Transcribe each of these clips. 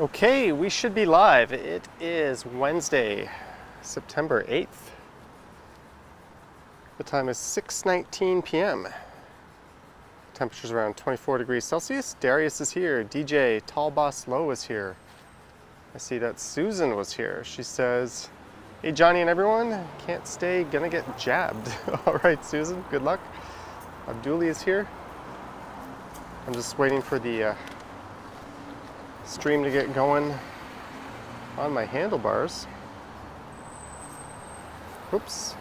Okay, we should be live. It is Wednesday, September 8th. The time is 6:19 p.m. Temperature's around 24 degrees Celsius. Darius is here. DJ Tall Boss Low is here. I see that Susan was here. She says, "Hey Johnny and everyone, can't stay, gonna get jabbed." All right, Susan, good luck. Abduli is here. I'm just waiting for the stream to get going on my handlebars. Oops.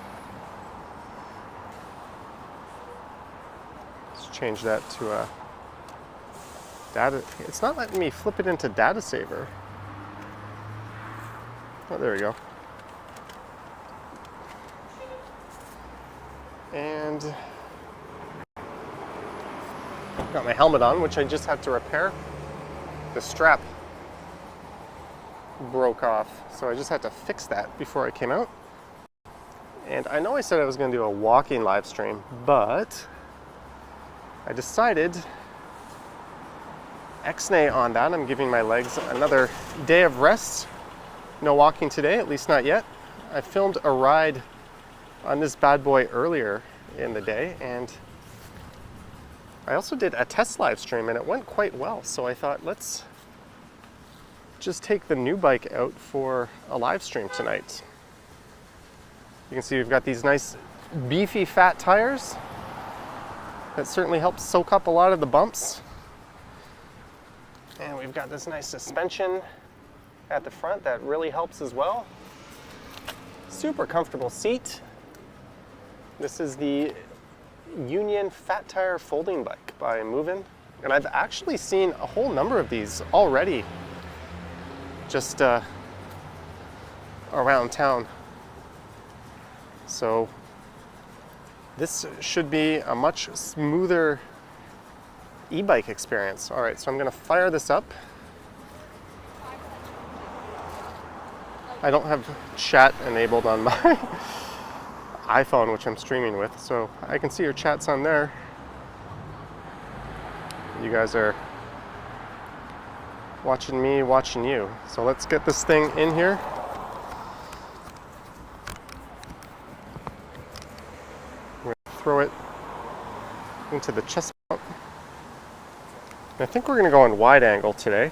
Let's change that to a data. It's not letting me flip it into data saver. Oh, there we go. And got my helmet on, which I just had to repair. The strap broke off, so I just had to fix that before I came out. And I know I said I was going to do a walking live stream, but I decided X-nay on that. I'm giving my legs another day of rest. No walking today, at least not yet. I filmed a ride on this bad boy earlier in the day, and I also did a test live stream and it went quite well, so I thought let's just take the new bike out for a live stream tonight. You can see we've got these nice beefy fat tires that certainly helps soak up a lot of the bumps, and we've got this nice suspension at the front that really helps as well. Super comfortable seat. This is the Union Fat Tire folding bike by Movin, and I've actually seen a whole number of these already just around town, so this should be a much smoother e-bike experience. All right, so I'm gonna fire this up. I don't have chat enabled on my iPhone, which I'm streaming with, so I can see your chats on there. You guys are watching me, watching you. So let's get this thing in here. I'm going to throw it into the chest mount. I think we're going to go on wide angle today.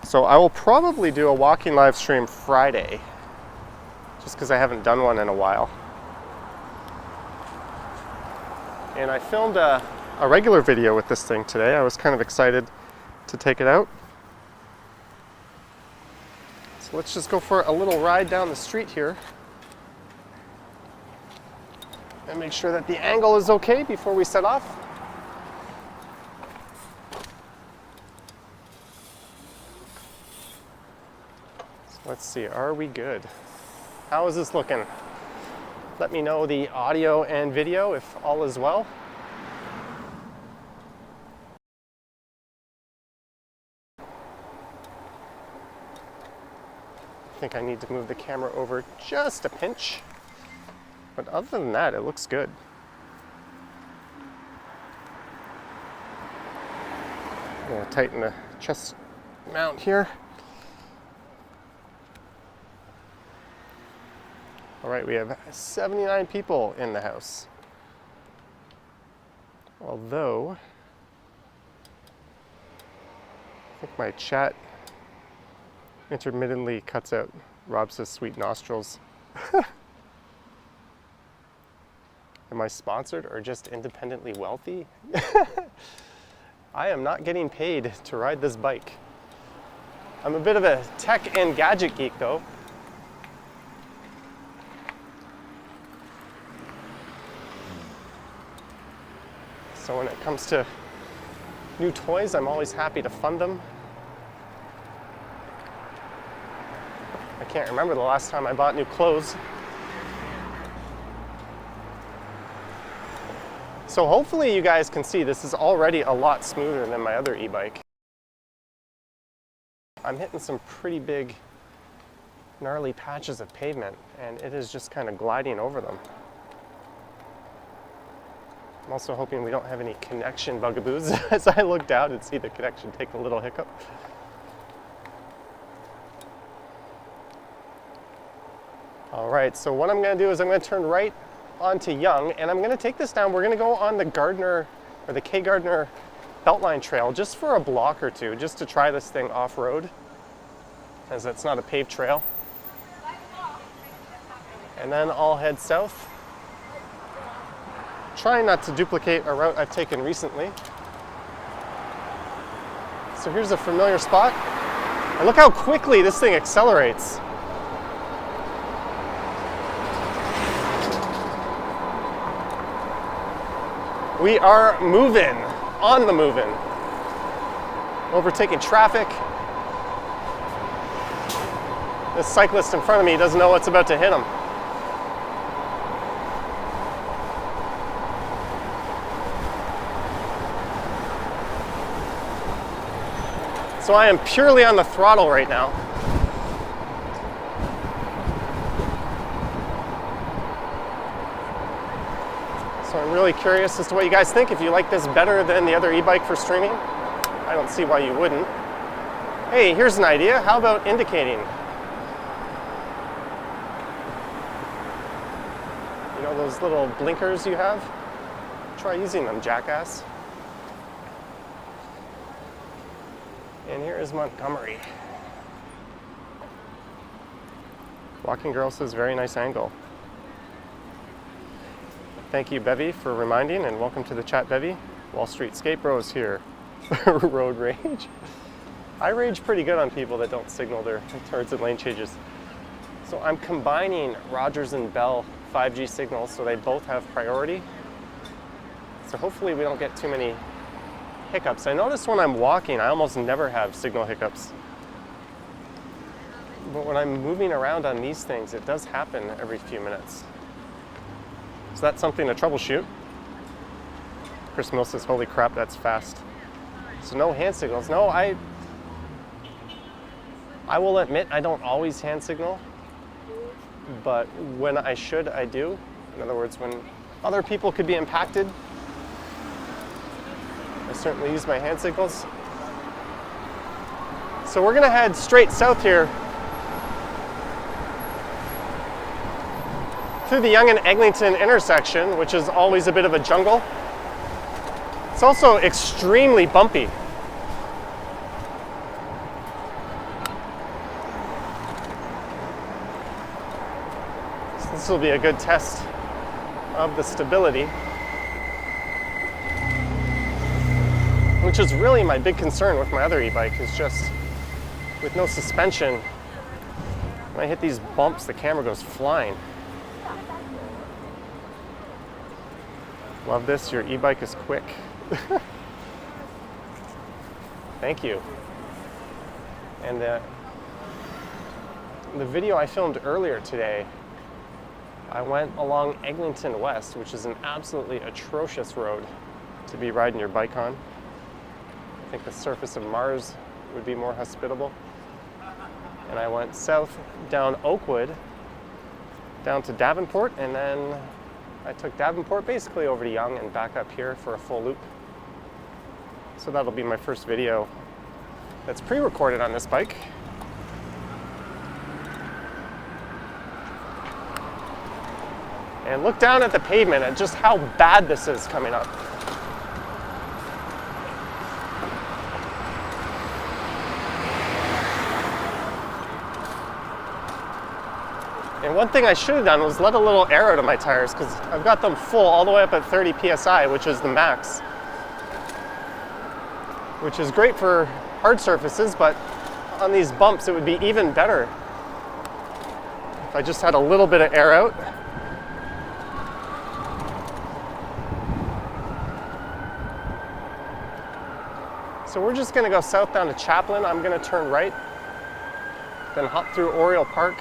So I will probably do a walking live stream Friday, just because I haven't done one in a while. And I filmed a regular video with this thing today. I was kind of excited to take it out. So let's just go for a little ride down the street here and make sure that the angle is okay before we set off. Let's see, are we good? How is this looking? Let me know the audio and video if all is well. I think I need to move the camera over just a pinch, but other than that, it looks good. I'm gonna tighten the chest mount here. All right, we have 79 people in the house. Although, I think my chat intermittently cuts out. Rob says sweet nostrils. Am I sponsored or just independently wealthy? I am not getting paid to ride this bike. I'm a bit of a tech and gadget geek though. So when it comes to new toys, I'm always happy to fund them. I can't remember the last time I bought new clothes. So hopefully you guys can see this is already a lot smoother than my other e-bike. I'm hitting some pretty big gnarly patches of pavement and it is just kind of gliding over them. I'm also hoping we don't have any connection bugaboos as I look down and see the connection take a little hiccup. All right, so what I'm gonna do is I'm gonna turn right onto Yonge, and I'm gonna take this down. We're gonna go on the Gardner, or the K. Gardner Beltline trail just for a block or two, just to try this thing off-road, as it's not a paved trail. And then I'll head south, trying not to duplicate a route I've taken recently. So here's a familiar spot. And look how quickly this thing accelerates. We are moving, on the moving. Overtaking traffic. This cyclist in front of me doesn't know what's about to hit him. So I am purely on the throttle right now. So I'm really curious as to what you guys think. If you like this better than the other e-bike for streaming, I don't see why you wouldn't. Hey, here's an idea. How about indicating? You know those little blinkers you have? Try using them, jackass. And here is Montgomery. Walking Girl says, very nice angle. Thank you, Bevy, for reminding, and welcome to the chat, Bevy. Wall Street Skate Bros here. Road rage. I rage pretty good on people that don't signal their turns and lane changes. So I'm combining Rogers and Bell 5G signals so they both have priority. So hopefully we don't get too many hiccups. I notice when I'm walking, I almost never have signal hiccups. But when I'm moving around on these things, it does happen every few minutes. So that's something to troubleshoot. Chris Mill says, holy crap, that's fast. So no hand signals. No, I will admit I don't always hand signal, but when I should, I do. In other words, when other people could be impacted, I certainly use my hand signals. So we're gonna head straight south here through the Yonge and Eglinton intersection, which is always a bit of a jungle. It's also extremely bumpy. So this will be a good test of the stability, which is really my big concern with my other e-bike, is just with no suspension, when I hit these bumps, the camera goes flying. Love this, your e-bike is quick. Thank you. And the video I filmed earlier today, I went along Eglinton West, which is an absolutely atrocious road to be riding your bike on. I think the surface of Mars would be more hospitable. And I went south down Oakwood, down to Davenport, and then I took Davenport basically over to Yonge and back up here for a full loop. So that'll be my first video that's pre-recorded on this bike. And look down at the pavement at just how bad this is coming up. And one thing I should have done was let a little air out of my tires, because I've got them full all the way up at 30 PSI, which is the max. Which is great for hard surfaces, but on these bumps it would be even better if I just had a little bit of air out. So we're just gonna go south down to Chaplin. I'm gonna turn right, then hop through Oriole Park,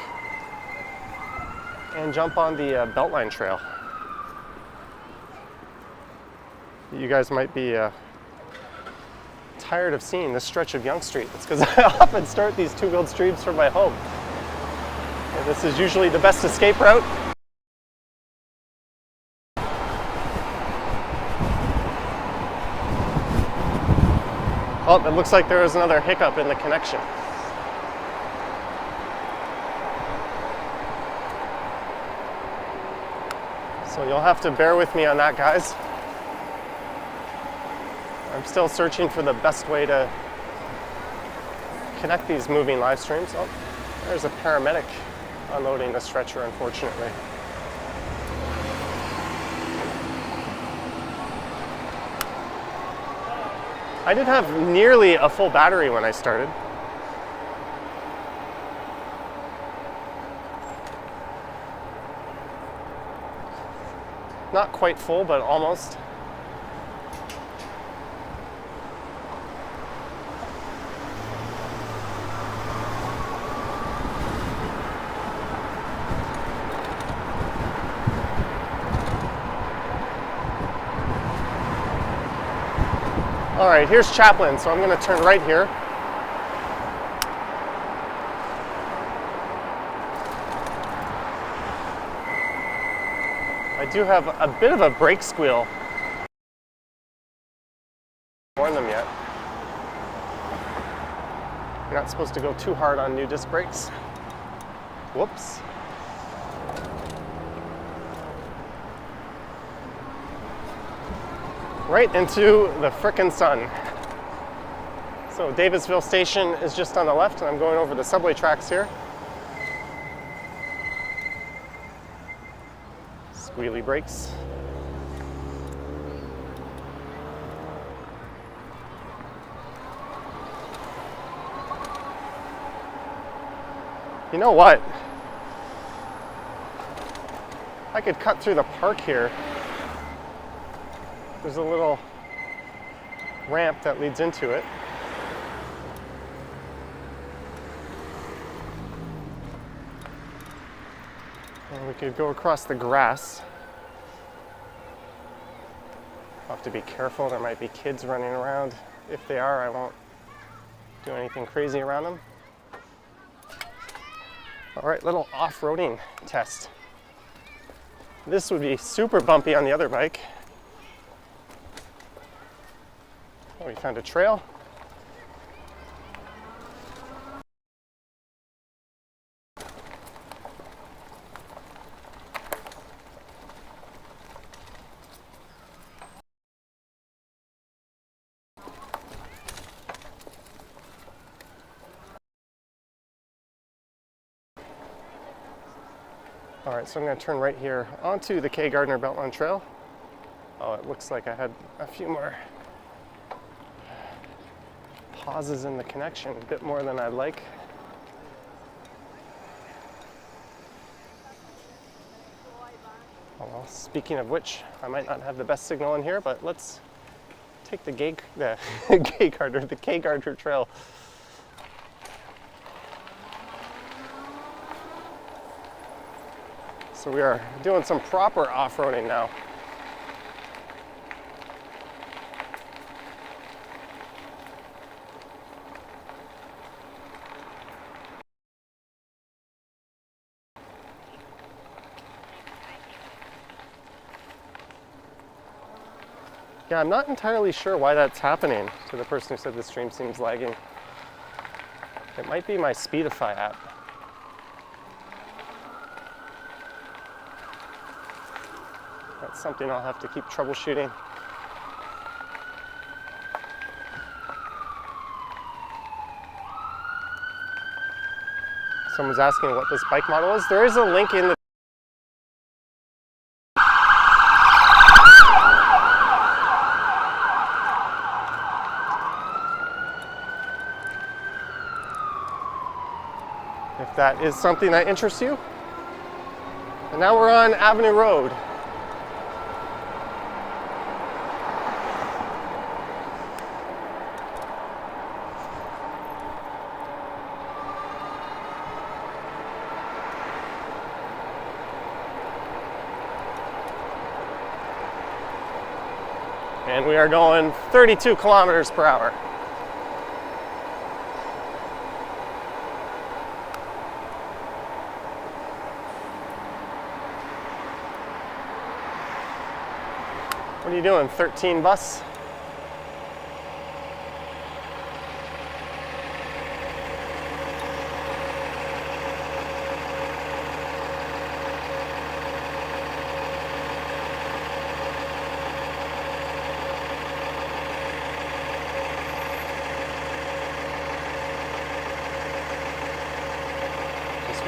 and jump on the Beltline trail. You guys might be tired of seeing this stretch of Yonge Street. It's because I often start these two-wheeled streams from my home. And this is usually the best escape route. Oh, it looks like there was another hiccup in the connection. So you'll have to bear with me on that, guys. I'm still searching for the best way to connect these moving live streams. Oh, there's a paramedic unloading a stretcher, unfortunately. I did have nearly a full battery when I started. Not quite full, but almost. All right, here's Chaplin, so I'm going to turn right here. I do have a bit of a brake squeal. Warn them yet. You're not supposed to go too hard on new disc brakes. Whoops. Right into the frickin' sun. So Davisville Station is just on the left, and I'm going over the subway tracks here. Squealy brakes. You know what? I could cut through the park here. There's a little ramp that leads into it. And we could go across the grass. I'll have to be careful. There might be kids running around. If they are, I won't do anything crazy around them. All right, little off-roading test. This would be super bumpy on the other bike. Oh, we found a trail. All right, so I'm going to turn right here onto the K. Gardner Beltline Trail. Oh, it looks like I had a few more pauses in the connection, a bit more than I'd like. Oh, well, speaking of which, I might not have the best signal in here, but let's take the K. Gardner Trail. So we are doing some proper off-roading now. Yeah, I'm not entirely sure why that's happening to the person who said the stream seems lagging. It might be my Speedify app. That's something I'll have to keep troubleshooting. Someone's asking what this bike model is. There is a link in the if that is something that interests you. And now we're on Avenue Road. And we are going 32 kilometers per hour. What are you doing, 13 bus?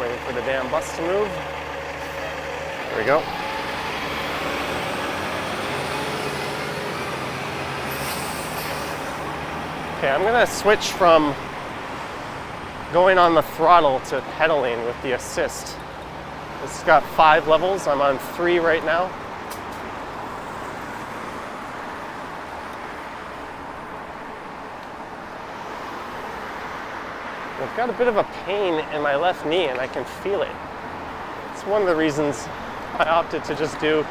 Waiting for the damn bus to move. There we go. Okay, I'm gonna switch from going on the throttle to pedaling with the assist. This has got 5 levels. I'm on 3 right now. I've got a bit of a pain in my left knee and I can feel it. It's one of the reasons I opted to just do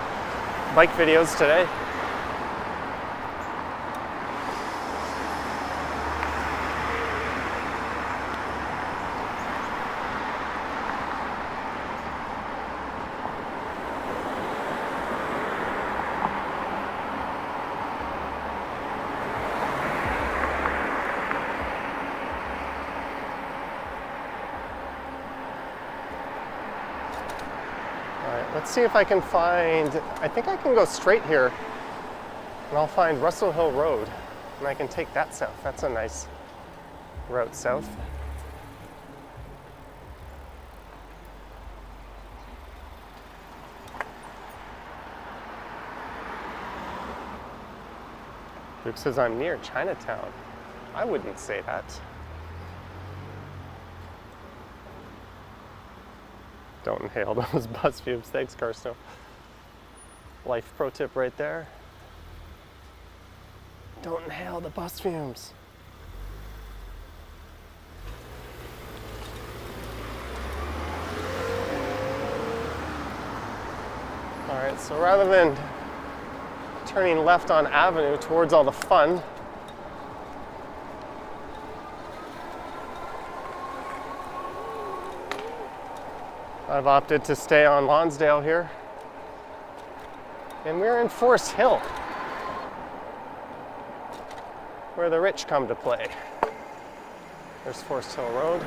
bike videos today. Let's see if I can find, I think I can go straight here and I'll find Russell Hill Road and I can take that south. That's a nice route south. Luke says I'm near Chinatown. I wouldn't say that. Don't inhale those bus fumes. Thanks, Garrison. Life pro tip right there. Don't inhale the bus fumes. All right, so rather than turning left on Avenue towards all the fun, I've opted to stay on Lonsdale here. And we're in Forest Hill, where the rich come to play. There's Forest Hill Road.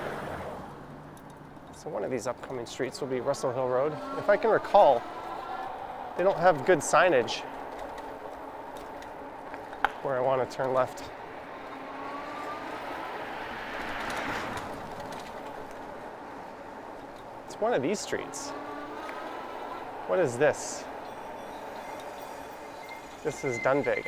So one of these upcoming streets will be Russell Hill Road. If I can recall, they don't have good signage where I want to turn left. One of these streets. What is this? This is Dunvegan.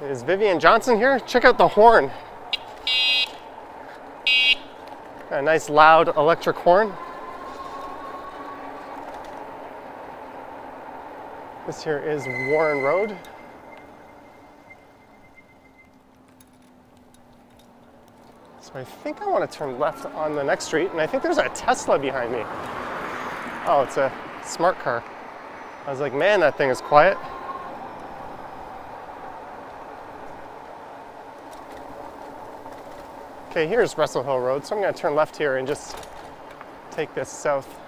Is Vivian Johnson here? Check out the horn. Got a nice loud electric horn. This here is Warren Road. So I think I want to turn left on the next street, and I think there's a Tesla behind me. Oh, it's a smart car. I was like, man, that thing is quiet. Okay, here's Russell Hill Road, so I'm going to turn left here and just take this south.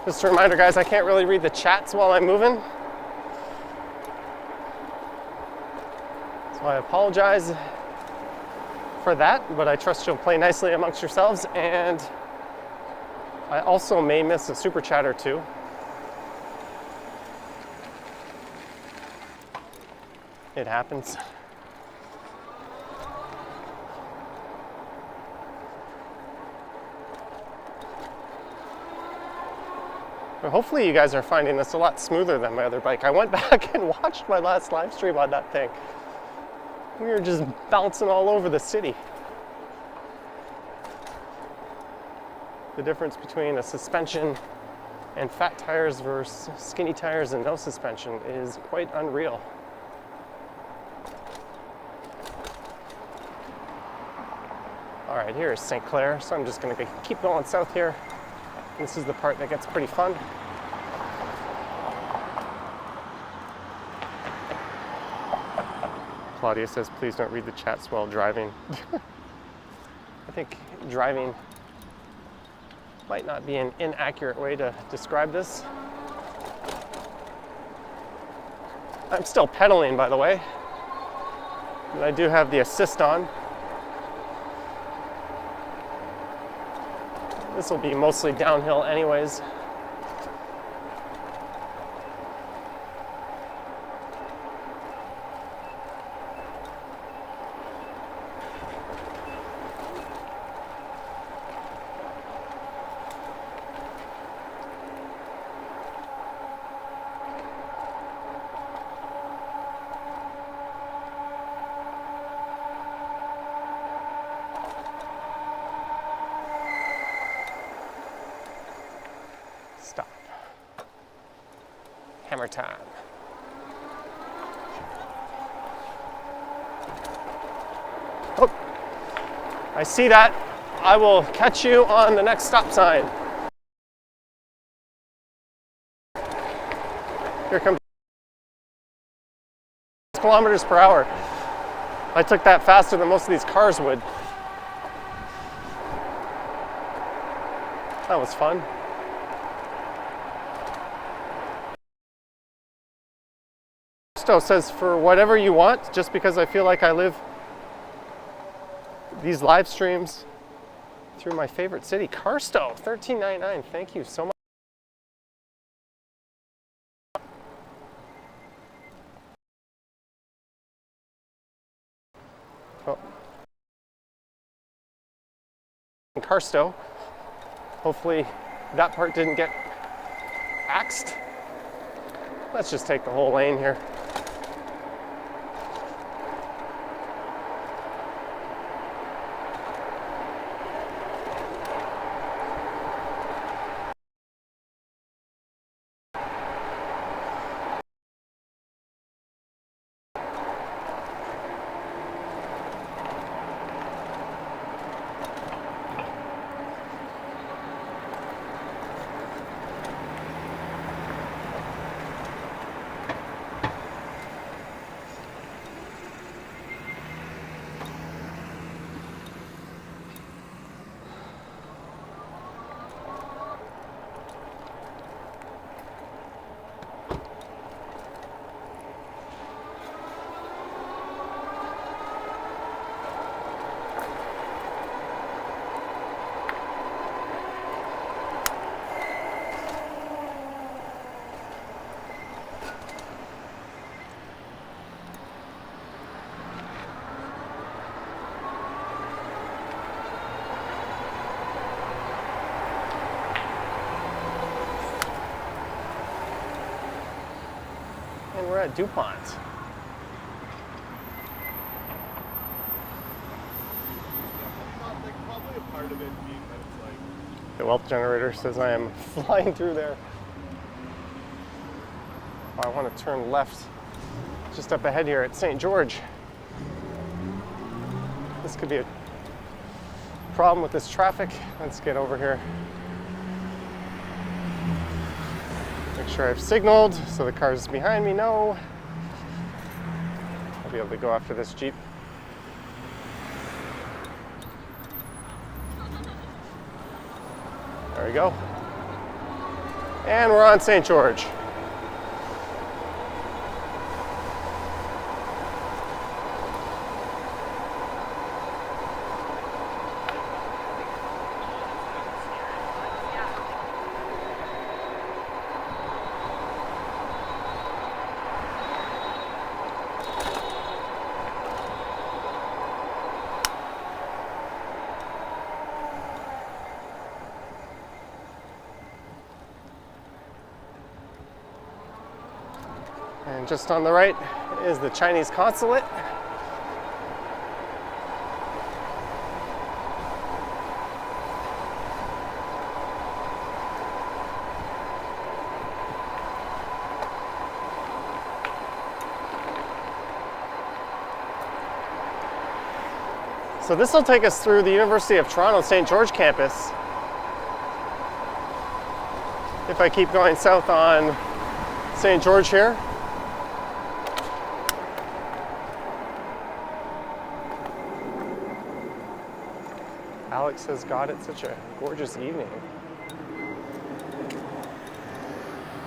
Just a reminder, guys, I can't really read the chats while I'm moving. So I apologize for that, but I trust you'll play nicely amongst yourselves. And I also may miss a super chat or two. It happens. Hopefully you guys are finding this a lot smoother than my other bike. I went back and watched my last live stream on that thing. We were just bouncing all over the city. The difference between a suspension and fat tires versus skinny tires and no suspension is quite unreal. All right, here's St. Clair, so I'm just gonna keep going south here. This is the part that gets pretty fun. Claudia says, please don't read the chats while driving. I think driving might not be an inaccurate way to describe this. I'm still pedaling, by the way, and I do have the assist on. This will be mostly downhill anyways. Stop. Hammer time. Oh, I see that. I will catch you on the next stop sign. Here comes kilometers per hour. I took that faster than most of these cars would. That was fun. Says for whatever you want, just because I feel like I live these live streams through my favorite city. Carsto, $13.99. Thank you so much. Oh. Carsto. Hopefully that part didn't get axed. Let's just take the whole lane here. We're at DuPont. Probably a part of it being that it's like... The wealth generator says I am flying through there. I want to turn left just up ahead here at St. George. This could be a problem with this traffic. Let's get over here. Make sure I've signaled so the cars behind me know. I'll be able to go after this Jeep. There we go. And we're on St. George. And just on the right is the Chinese consulate. So this will take us through the University of Toronto St. George campus. If I keep going south on St. George here. Alex has got it such a gorgeous evening.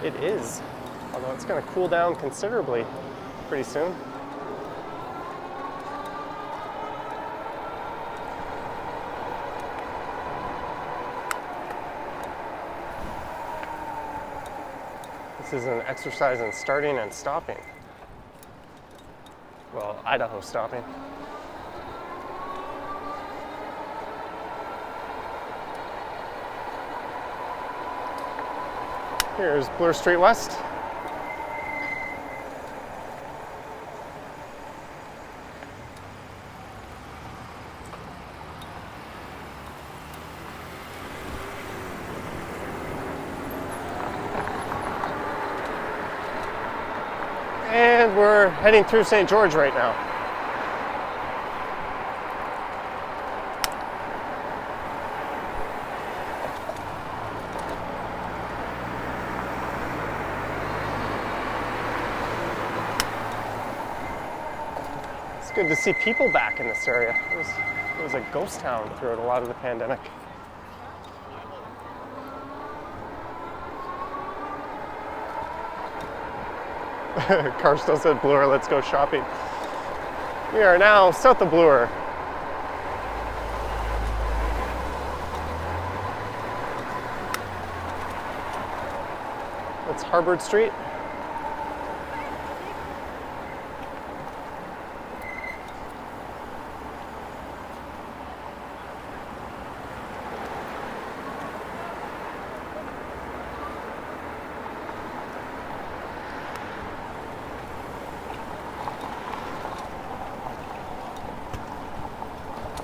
It is, although it's going to cool down considerably pretty soon. This is an exercise in starting and stopping. Well, Idaho stopping. Here's Bloor Street West. And we're heading through St. George right now. It's good to see people back in this area. It was a ghost town throughout a lot of the pandemic. Car still said Bloor, let's go shopping. We are now south of Bloor. That's Harvard Street.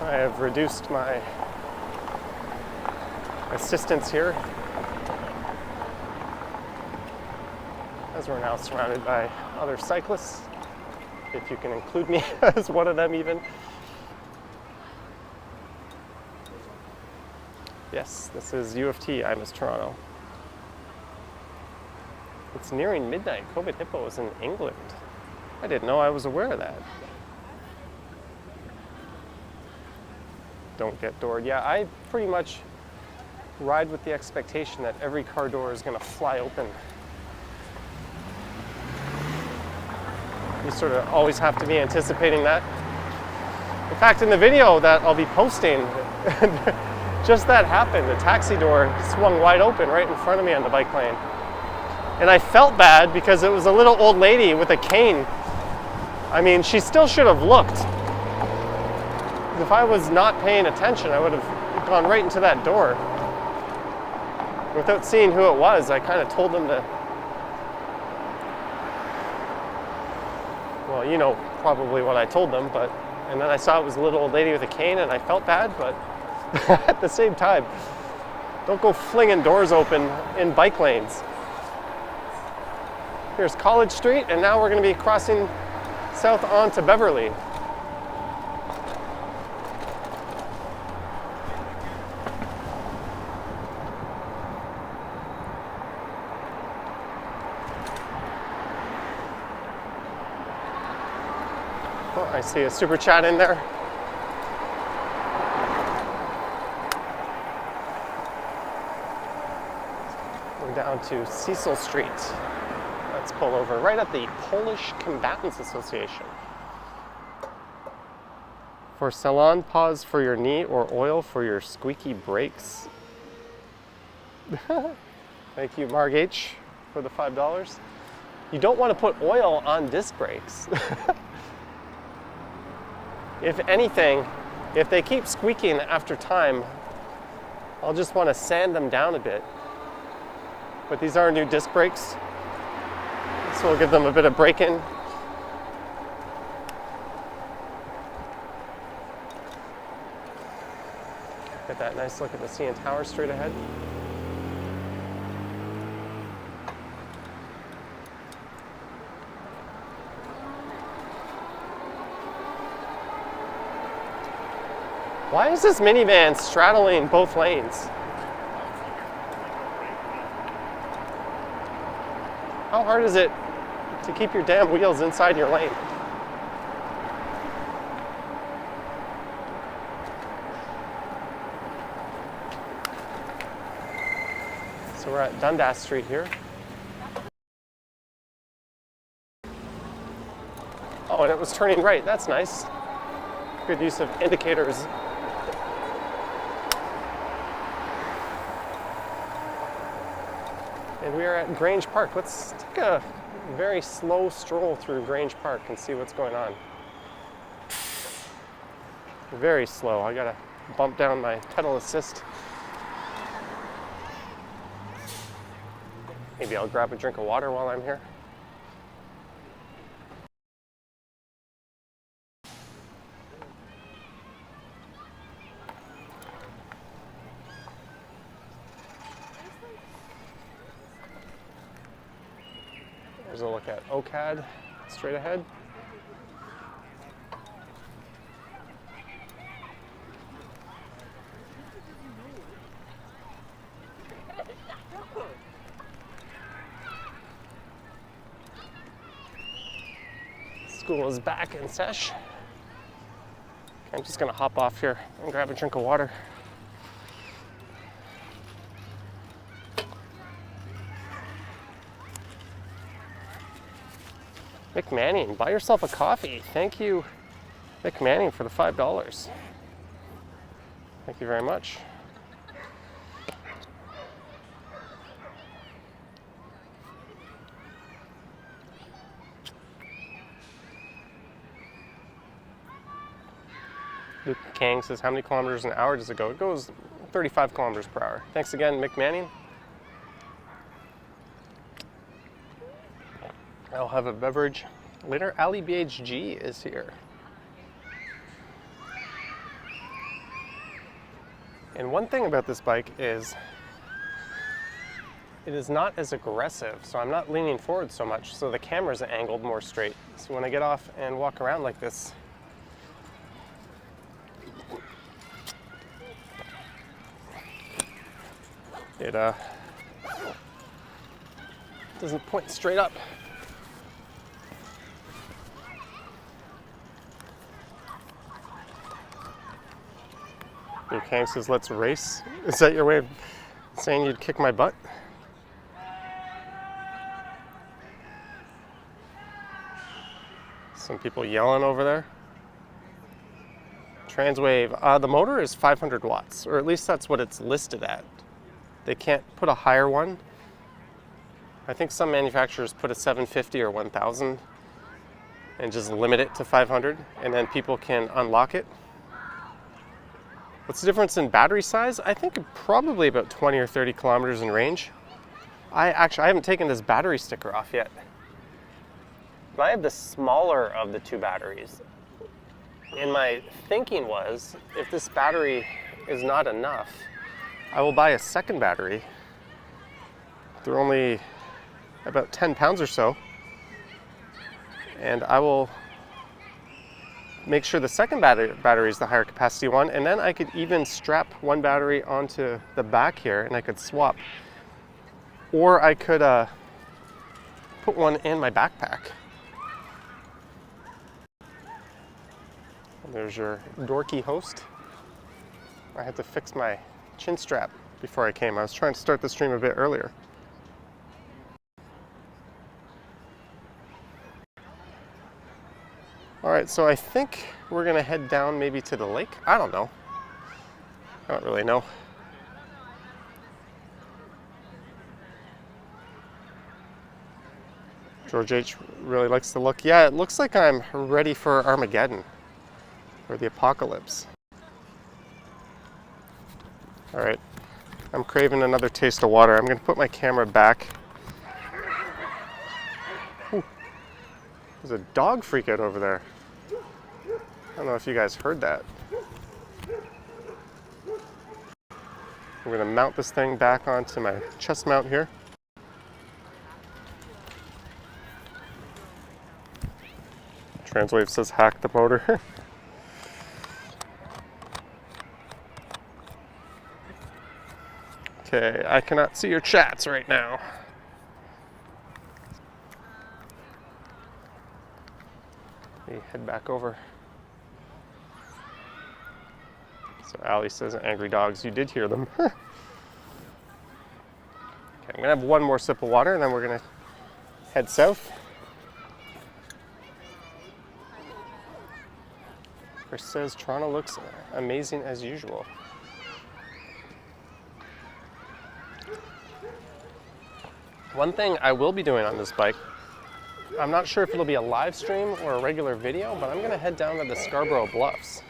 I have reduced my assistance here, as we're now surrounded by other cyclists, if you can include me as one of them even. Yes, this is U of T, I miss Toronto. It's nearing midnight. COVID Hippo is in England. I didn't know I was aware of that. Don't get doored. Yeah, I pretty much ride with the expectation that every car door is going to fly open. You sort of always have to be anticipating that. In fact, in the video that I'll be posting, just that happened. The taxi door swung wide open right in front of me on the bike lane. And I felt bad because it was a little old lady with a cane. I mean, she still should have looked. If I was not paying attention, I would have gone right into that door. Without seeing who it was, I kind of told them to, well, you know probably what I told them, and then I saw it was a little old lady with a cane and I felt bad, but at the same time, don't go flinging doors open in bike lanes. Here's College Street, and now we're going to be crossing south onto Beverly. Oh, I see a super chat in there. We're down to Cecil Street. Let's pull over right at the Polish Combatants Association. For salon pause for your knee or oil for your squeaky brakes. Thank you, Marg H, for the $5. You don't want to put oil on disc brakes. If anything, if they keep squeaking after time, I'll just want to sand them down a bit. But these are new disc brakes, so we'll give them a bit of break-in. Get that nice look at the CN Tower straight ahead. Why is this minivan straddling both lanes? How hard is it to keep your damn wheels inside your lane? So we're at Dundas Street here. was turning right. That's nice. Good use of indicators. And we are at Grange Park. Let's take a very slow stroll through Grange Park and see what's going on. Very slow. I gotta bump down my pedal assist. Maybe I'll grab a drink of water while I'm here. There's a look at OCAD straight ahead. School is back in sesh. I'm just gonna hop off here and grab a drink of water. Mick Manning, buy yourself a coffee. Thank you, Mick Manning, for the $5. Thank you very much. Luke Kang says, how many kilometers an hour does it go? It goes 35 kilometers per hour. Thanks again, Mick Manning. I'll have a beverage later. Ali BHG is here. And one thing about this bike is it is not as aggressive, so I'm not leaning forward so much, so the camera's angled more straight. So when I get off and walk around like this, it doesn't point straight up. Your Kang says, let's race. Is that your way of saying you'd kick my butt? Some people yelling over there. Transwave. The motor is 500 watts, or at least that's what it's listed at. They can't put a higher one. I think some manufacturers put a 750 or 1000 and just limit it to 500, and then people can unlock it. What's the difference in battery size? I think probably about 20 or 30 kilometers in range. I haven't taken this battery sticker off yet. But I have the smaller of the two batteries. And my thinking was, if this battery is not enough, I will buy a second battery. They're only about 10 pounds or so. And I will make sure the second battery is the higher capacity one, and then I could even strap one battery onto the back here and I could swap. Or I could put one in my backpack. There's your dorky host. I had to fix my chin strap before I came. I was trying to start the stream a bit earlier. All right, so I think we're gonna head down maybe to the lake. I don't know. I don't really know. George H really likes the look. Yeah, it looks like I'm ready for Armageddon or the apocalypse. All right, I'm craving another taste of water. I'm gonna put my camera back. Ooh, there's a dog freak out over there. I don't know if you guys heard that. I'm gonna mount this thing back onto my chest mount here. Transwave says hack the motor. Okay, I cannot see your chats right now. Let me head back over. So Ali says, angry dogs, you did hear them. Okay, I'm gonna have one more sip of water and then we're gonna head south. Chris says Toronto looks amazing as usual. One thing I will be doing on this bike, I'm not sure if it'll be a live stream or a regular video, but I'm gonna head down to the Scarborough Bluffs.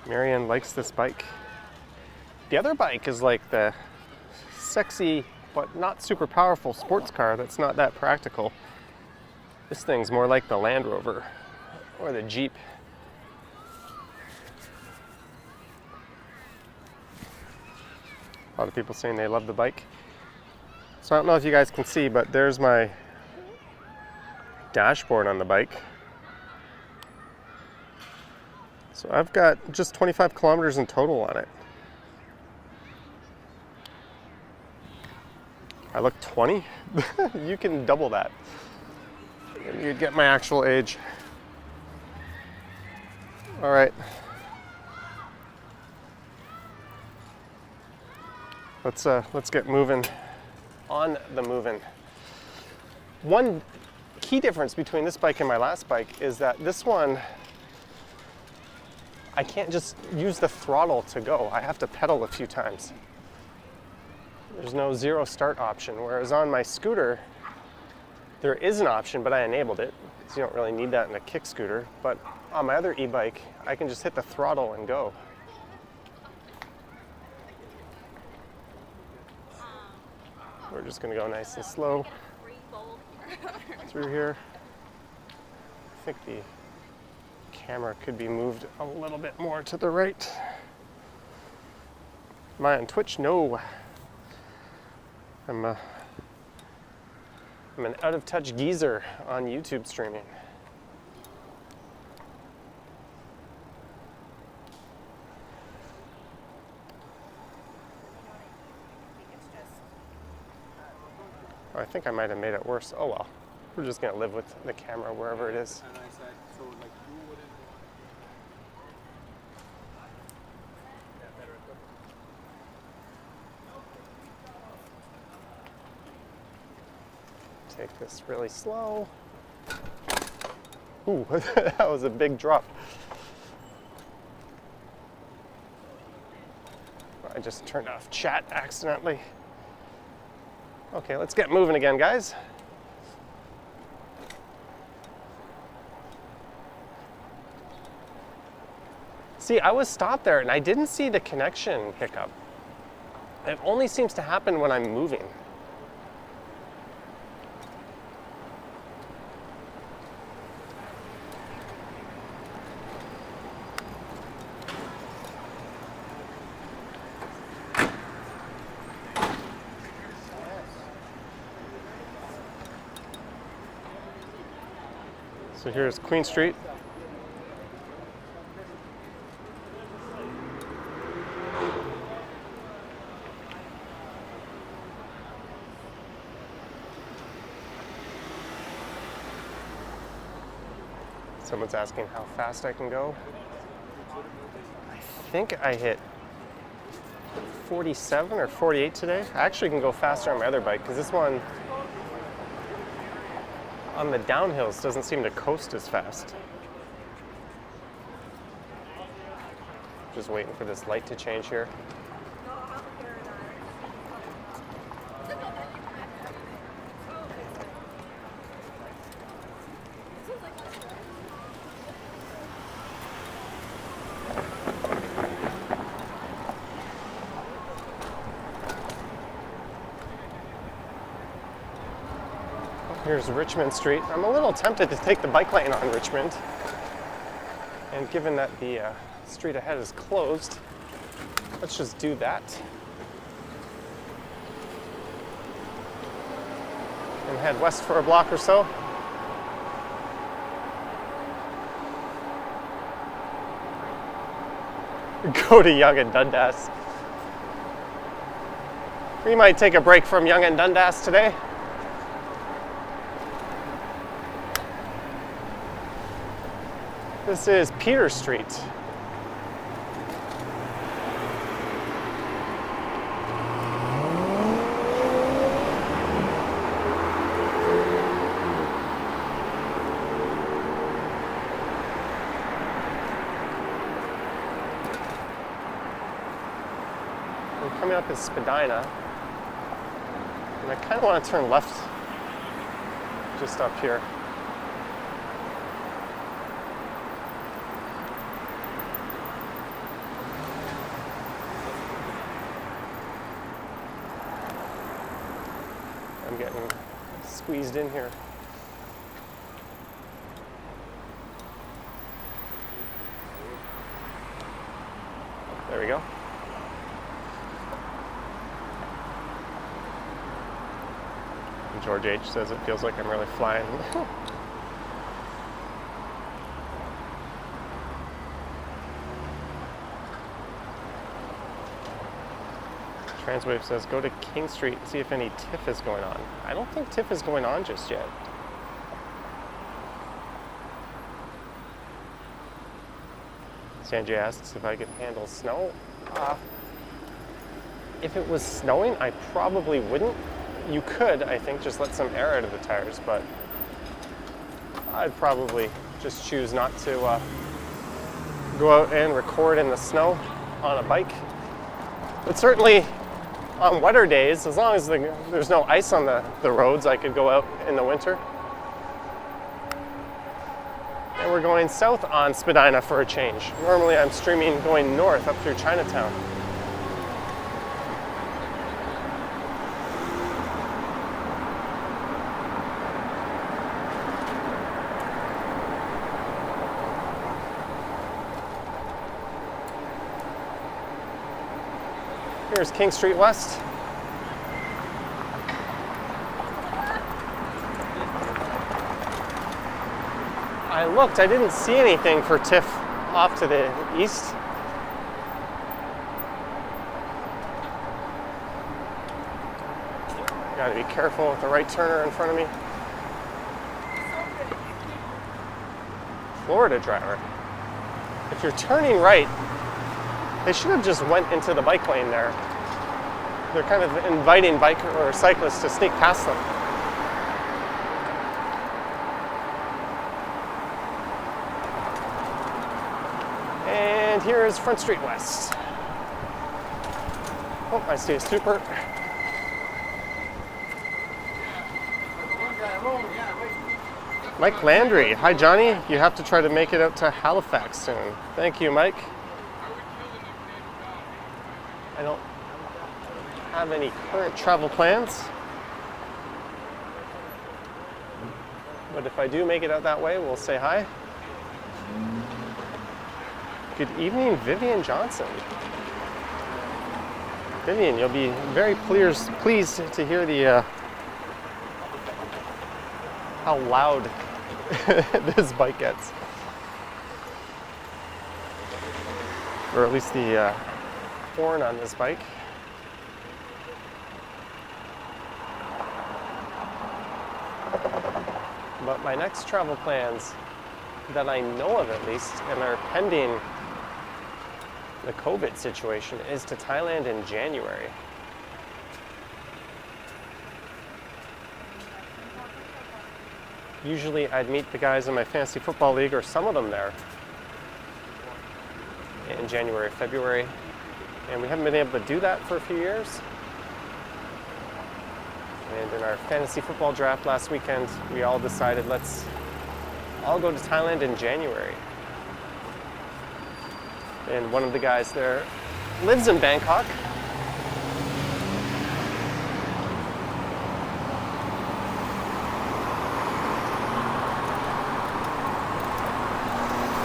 Marianne likes this bike. The other bike is like the sexy but not super powerful sports car that's not that practical. This thing's more like the Land Rover or the Jeep. A lot of people saying they love the bike. So I don't know if you guys can see, but there's my dashboard on the bike. So I've got just 25 kilometers in total on it. I look 20? You can double that. You'd get my actual age. All right. Let's get moving on the moving. One key difference between this bike and my last bike is that this one, I can't just use the throttle to go. I have to pedal a few times. There's no zero start option, whereas on my scooter, there is an option, but I enabled it, because you don't really need that in a kick scooter. But on my other e-bike, I can just hit the throttle and go. We're just gonna go nice and slow through here. I think the camera could be moved a little bit more to the right. Am I on Twitch? No. I'm an out-of-touch geezer on YouTube streaming. Oh, I think I might have made it worse. Oh well. We're just gonna live with the camera wherever it is. And I said, so like you wouldn't better equipment. Take this really slow. Ooh, that was a big drop. I just turned off chat accidentally. Okay, let's get moving again, guys. See, I was stopped there and I didn't see the connection hiccup. It only seems to happen when I'm moving. So here's Queen Street. Someone's asking how fast I can go. I think I hit 47 or 48 today. I actually can go faster on my other bike because this one on the downhills doesn't seem to coast as fast. Just waiting for this light to change here. Here's Richmond Street. I'm a little tempted to take the bike lane on Richmond. And given that the street ahead is closed, let's just do that. And head west for a block or so. Go to Yonge and Dundas. We might take a break from Yonge and Dundas today. This is Peter Street. We're coming up at Spadina, and I kind of want to turn left just up here. I'm getting squeezed in here. There we go. And George H says it feels like I'm really flying. Transwave says go to King Street and see if any TIFF is going on. I don't think TIFF is going on just yet. Sanjay asks if I could handle snow. If it was snowing, I probably wouldn't. You could, I think, just let some air out of the tires, but I'd probably just choose not to go out and record in the snow on a bike. But certainly on wetter days, as long as there's no ice on the roads, I could go out in the winter. And we're going south on Spadina for a change. Normally I'm streaming going north up through Chinatown. Here's King Street West. I looked, I didn't see anything for TIFF off to the east. Gotta be careful with the right turner in front of me. Florida driver. If you're turning right, they should have just went into the bike lane there. They're kind of inviting bike or cyclists to sneak past them. And here is Front Street West. Oh, I see a super. Mike Landry. Hi, Johnny. You have to try to make it out to Halifax soon. Thank you, Mike. I don't have any current travel plans, but if I do make it out that way, we'll say hi. Good evening, Vivian Johnson. Vivian, you'll be very pleased to hear the how loud this bike gets, or at least the horn on this bike. But my next travel plans that I know of at least, and are pending the COVID situation, is to Thailand in January. Usually I'd meet the guys in my fantasy football league, or some of them there, in January, February. And we haven't been able to do that for a few years. And in our fantasy football draft last weekend, we all decided let's all go to Thailand in January. And one of the guys there lives in Bangkok.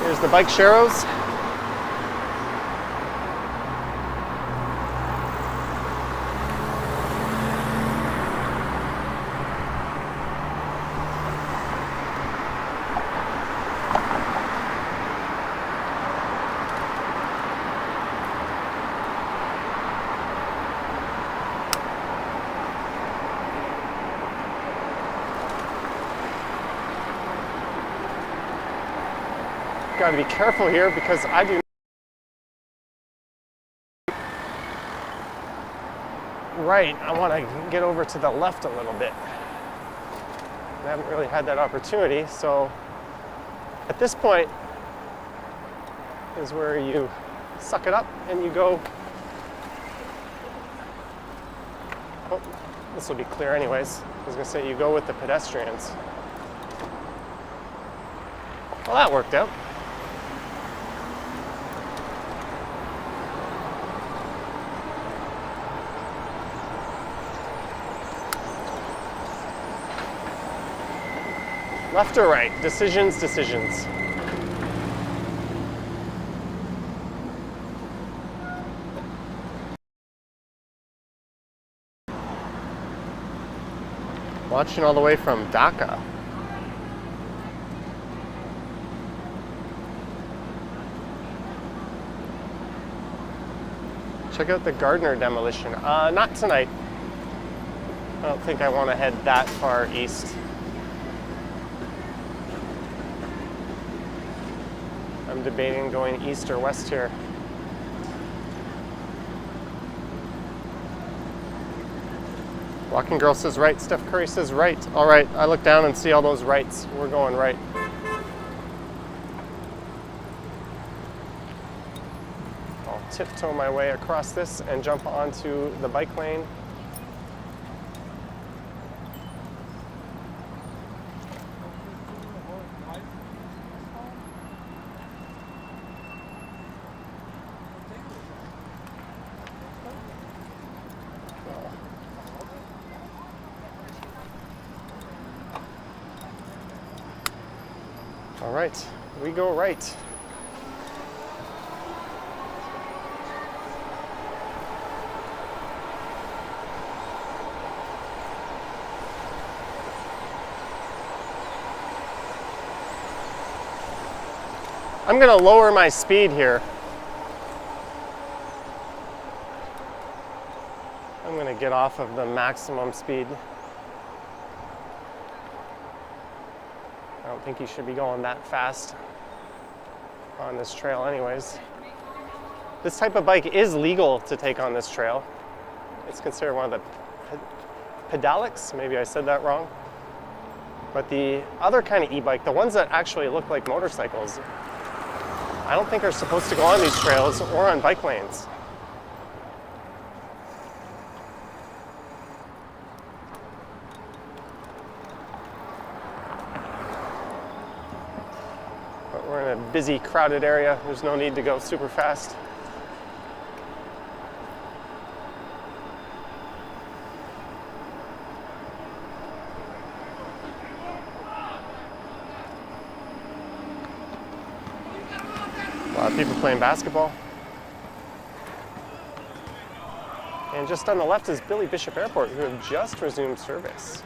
Here's the bike sharrows. Got to be careful here because I do. Right, I want to get over to the left a little bit. I haven't really had that opportunity, so at this point is where you suck it up and you go Oh, this will be clear anyways. I was gonna say you go with the pedestrians. Well, that worked out. Left or right? Decisions, decisions. Watching all the way from Dhaka. Check out the Gardner demolition. Not tonight. I don't think I want to head that far east. I'm debating going east or west here. Walking Girl says right. Steph Curry says right. All right, I look down and see all those rights. We're going right. I'll tiptoe my way across this and jump onto the bike lane. All right, we go right. I'm gonna lower my speed here. I'm gonna get off of the maximum speed. I don't think you should be going that fast on this trail anyways. This type of bike is legal to take on this trail. It's considered one of the pedalics, maybe I said that wrong. But the other kind of e-bike, the ones that actually look like motorcycles, I don't think are supposed to go on these trails or on bike lanes. But we're in a busy, crowded area. There's no need to go super fast. A lot of people playing basketball. And just on the left is Billy Bishop Airport, who have just resumed service.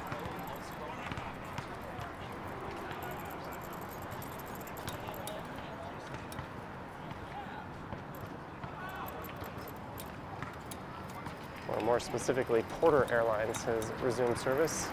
Or more specifically, Porter Airlines has resumed service.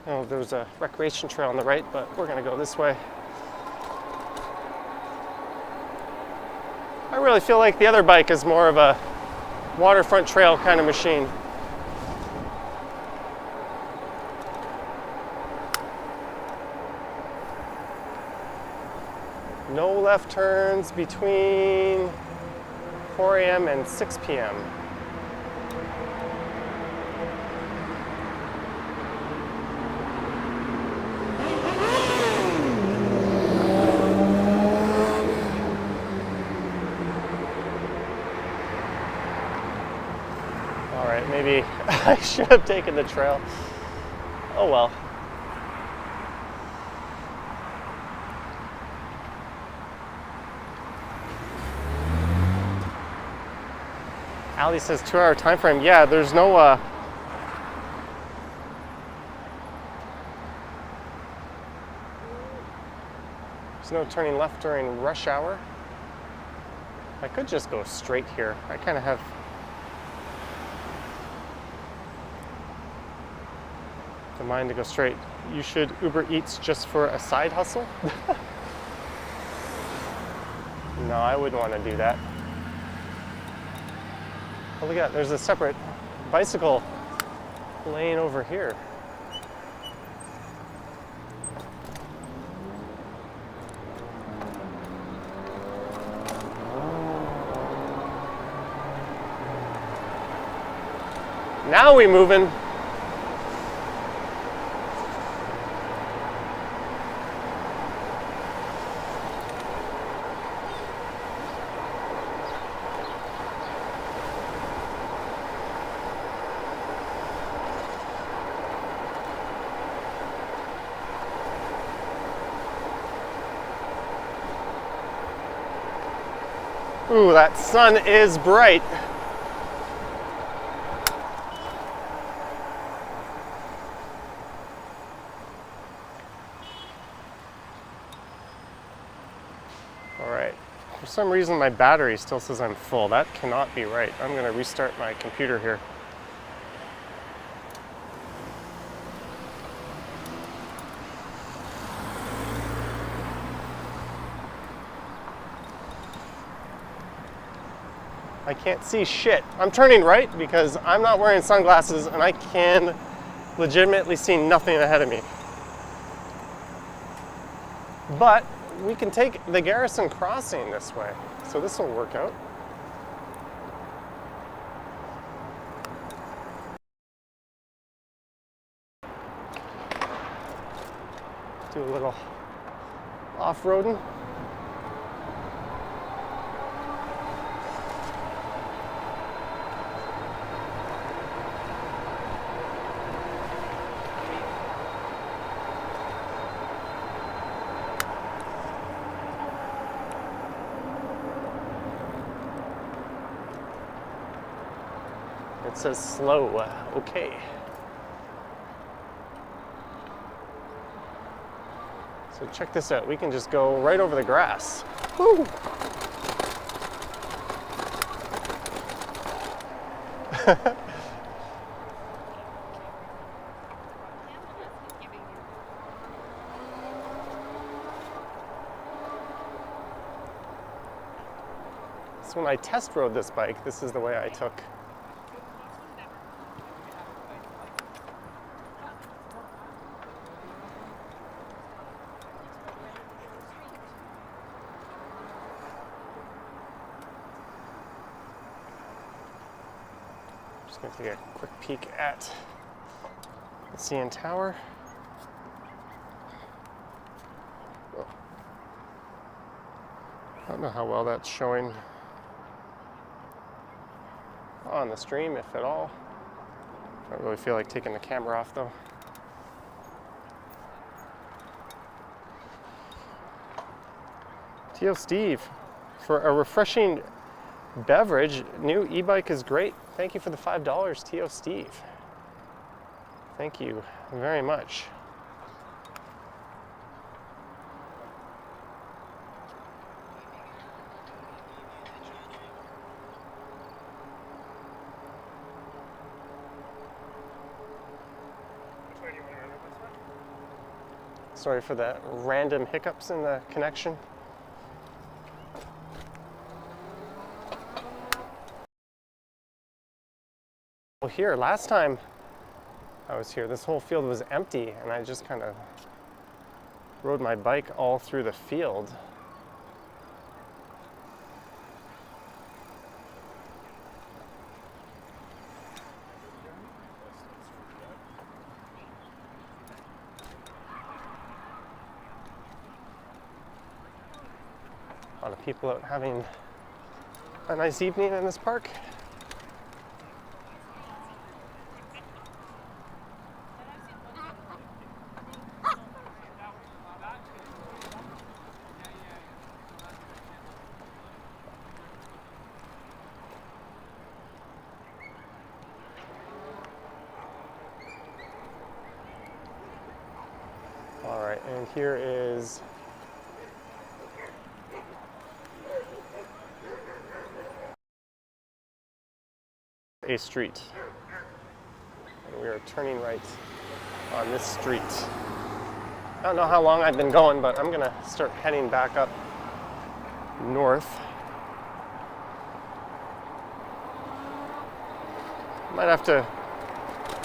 Oh, there's a recreation trail on the right, but we're gonna go this way. I really feel like the other bike is more of a waterfront trail kind of machine. No left turns between 4 a.m. and 6 p.m. Maybe I should have taken the trail. Oh well. Ali says 2-hour time frame. Yeah, there's no turning left during rush hour. I could just go straight here. I kind of have the mind to go straight. You should Uber Eats just for a side hustle? No, I wouldn't want to do that. Oh, look at that. There's a separate bicycle lane over here. Now we moving. Ooh, that sun is bright. For some reason my battery still says I'm full. That cannot be right. I'm going to restart my computer here. I can't see shit. I'm turning right because I'm not wearing sunglasses and I can legitimately see nothing ahead of me. But we can take the Garrison crossing this way, so this will work out. Do a little off-roading. It says slow, okay. So check this out, we can just go right over the grass. Woo! So when I test rode this bike, this is the way I took. Just going to take a quick peek at the CN Tower. Oh. I don't know how well that's showing on the stream, if at all. I don't really feel like taking the camera off though. T.O. Steve, for a refreshing beverage, new e-bike is great. Thank you for the $5, T.O. Steve. Thank you very much. Sorry for the random hiccups in the connection. Well, here, last time I was here, this whole field was empty, and I just kind of rode my bike all through the field. A lot of people out having a nice evening in this park. here is a street. And we are turning right on this street. I don't know how long I've been going, but I'm gonna start heading back up north. Might have to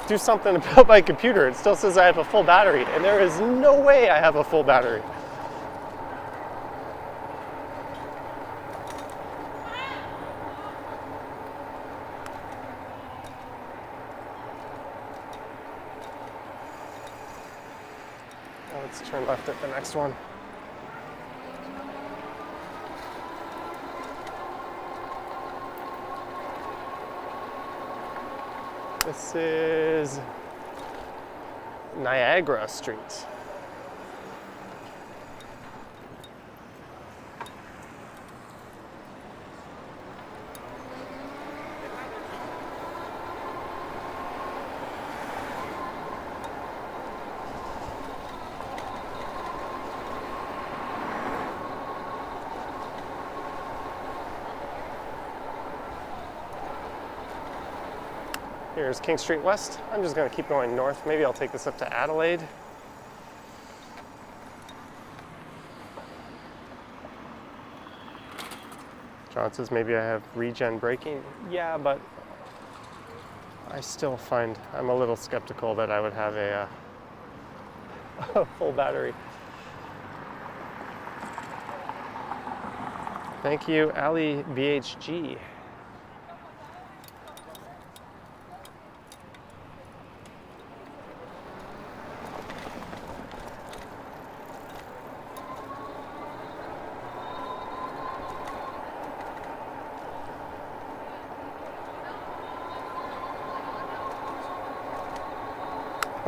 do something about my computer. It still says I have a full battery, and there is no way I have a full battery. Now let's turn left at the next one. This is Niagara Street. Here's King Street West. I'm just going to keep going north. Maybe I'll take this up to Adelaide. John says maybe I have regen braking. Yeah, but I still find I'm a little skeptical that I would have a full battery. Thank you, Ali BHG.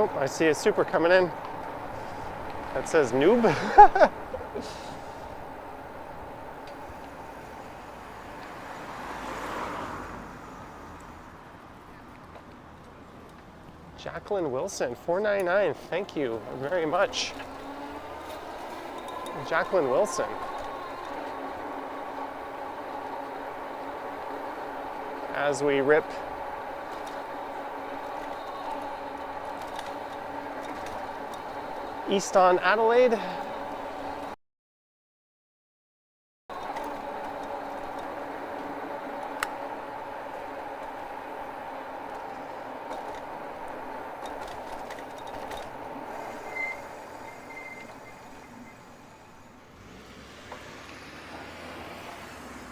Oh, I see a super coming in. That says noob. Jacqueline Wilson, $4.99. Thank you very much. Jacqueline Wilson. As we rip east on Adelaide.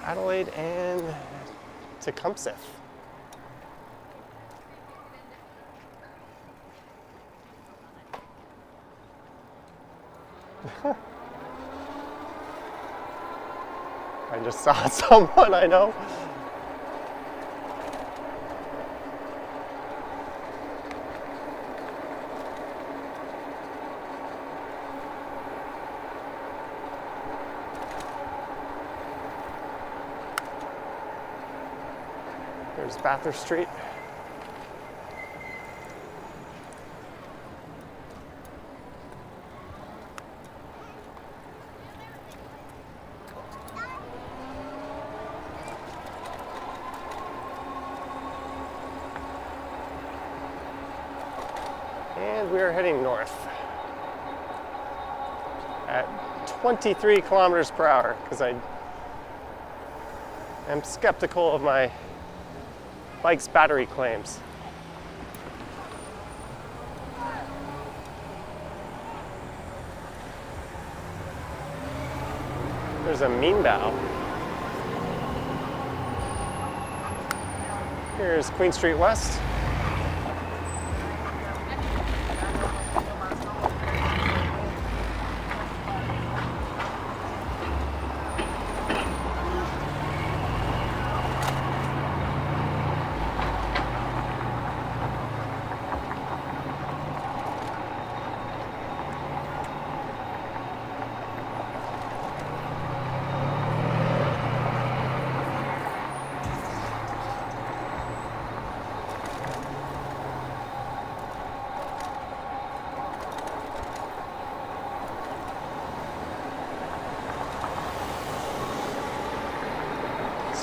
Adelaide and Tecumseh. I just saw someone I know. There's Bathurst Street. And we are heading north at 23 kilometers per hour because I am skeptical of my bike's battery claims. There's a mean bow. Here's Queen Street West.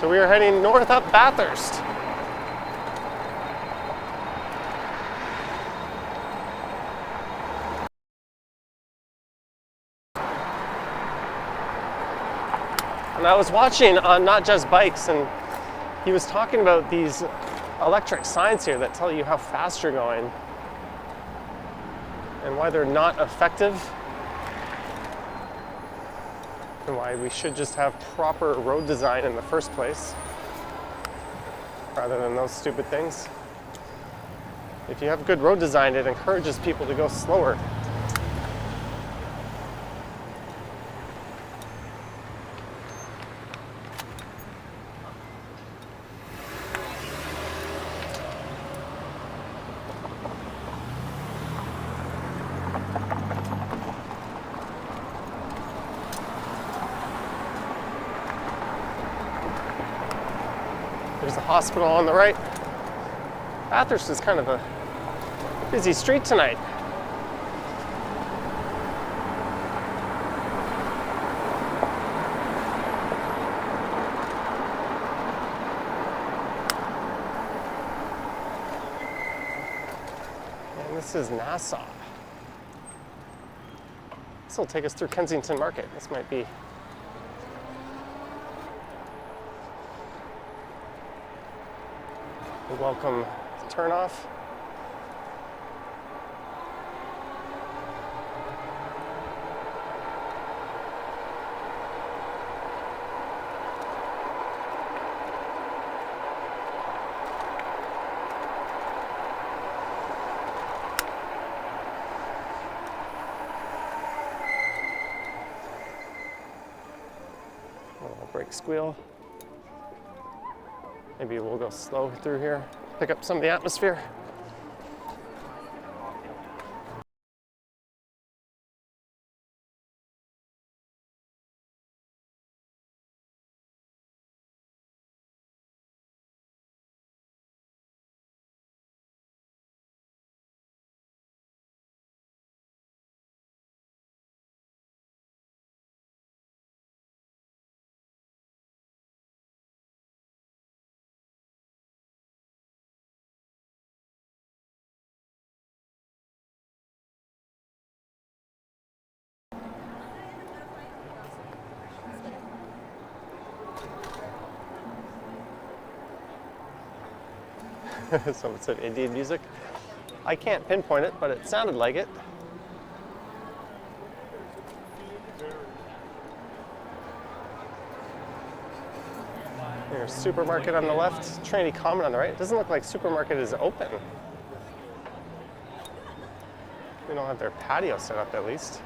So we are heading north up Bathurst. And I was watching on Not Just Bikes, and he was talking about these electric signs here that tell you how fast you're going and why they're not effective and why we should just have proper road design in the first place rather than those stupid things. If you have good road design, it encourages people to go slower. There's a hospital on the right. Bathurst is kind of a busy street tonight. And this is Nassau. This will take us through Kensington Market. This might be a welcome turnoff. A little brake squeal. Maybe we'll go slow through here, pick up some of the atmosphere. Someone said Indian music. I can't pinpoint it, but it sounded like it. There's supermarket on the left, Trinity Common on the right. It doesn't look like supermarket is open. They don't have their patio set up at least.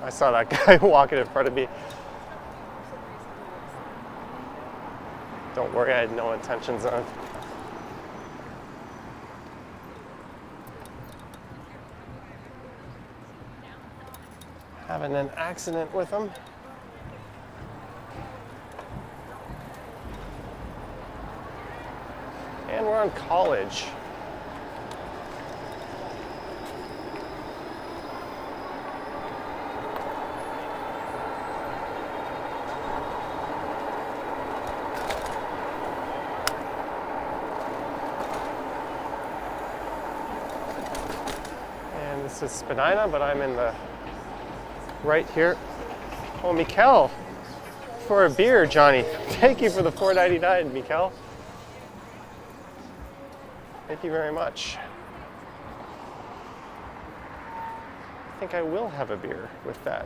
I saw that guy walking in front of me. Don't worry, I had no intentions of having an accident with him. And we're on College. This is Spadina, but I'm in the right here. Oh, Mikkel, for a beer, Johnny. Thank you for the $4.99, Mikkel. Thank you very much. I think I will have a beer with that.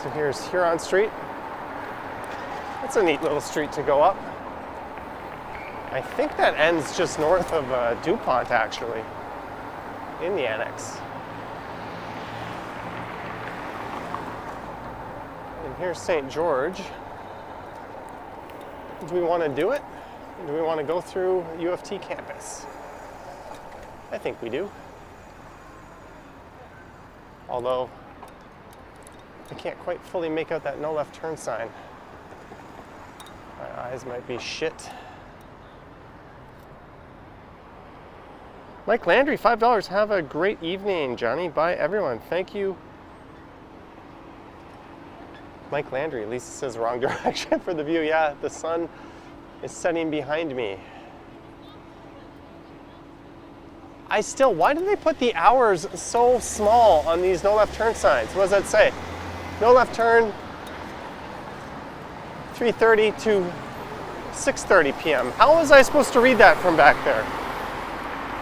So here's Huron Street. It's a neat little street to go up. I think that ends just north of DuPont, actually, in the annex. And here's St. George. Do we want to do it? Do we want to go through U of T campus? I think we do. Although, I can't quite fully make out that no left turn sign. My eyes might be shit. Mike Landry, $5. Have a great evening, Johnny. Bye, everyone. Thank you. Mike Landry, at least it says wrong direction for the view. Yeah, the sun is setting behind me. Why do they put the hours so small on these no left turn signs? What does that say? No left turn, 3:30 to 6:30 p.m. How was I supposed to read that from back there?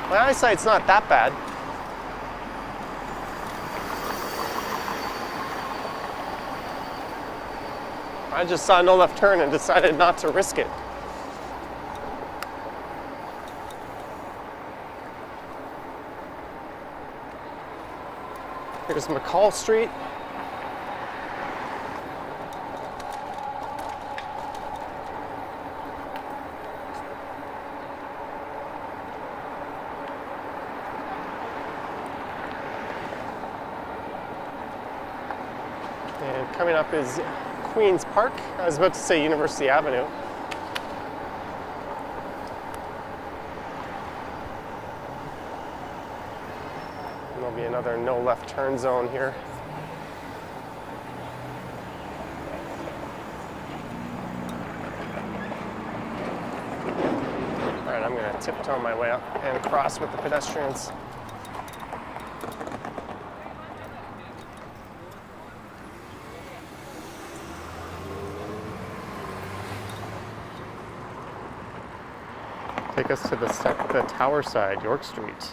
My eyesight's not that bad. I just saw no left turn and decided not to risk it. Here's McCall Street. And coming up is Queens Park. I was about to say University Avenue. And there'll be another no left turn zone here. All right, I'm going to tiptoe my way up and cross with the pedestrians. Take us to the tower side, York Street.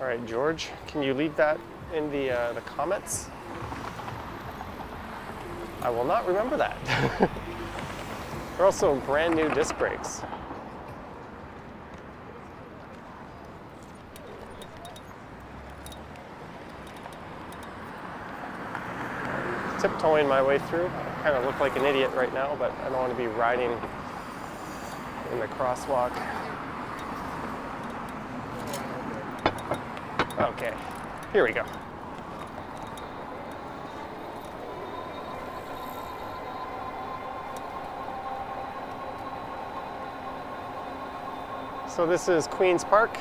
All right, George, can you leave that in the comments? I will not remember that. They're also brand new disc brakes. Tiptoeing my way through. I kind of look like an idiot right now, but I don't want to be riding in the crosswalk. Okay, here we go. So this is Queens Park.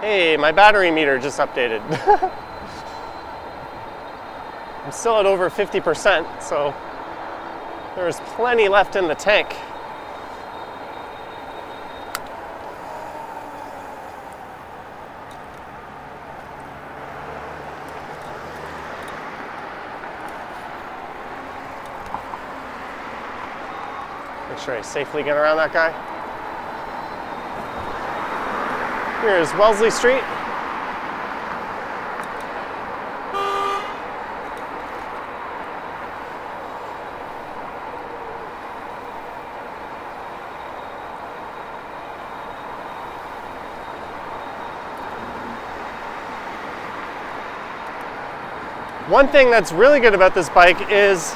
Hey, my battery meter just updated. I'm still at over 50%, so there's plenty left in the tank. Make sure I safely get around that guy. Here's Wellesley Street. One thing that's really good about this bike is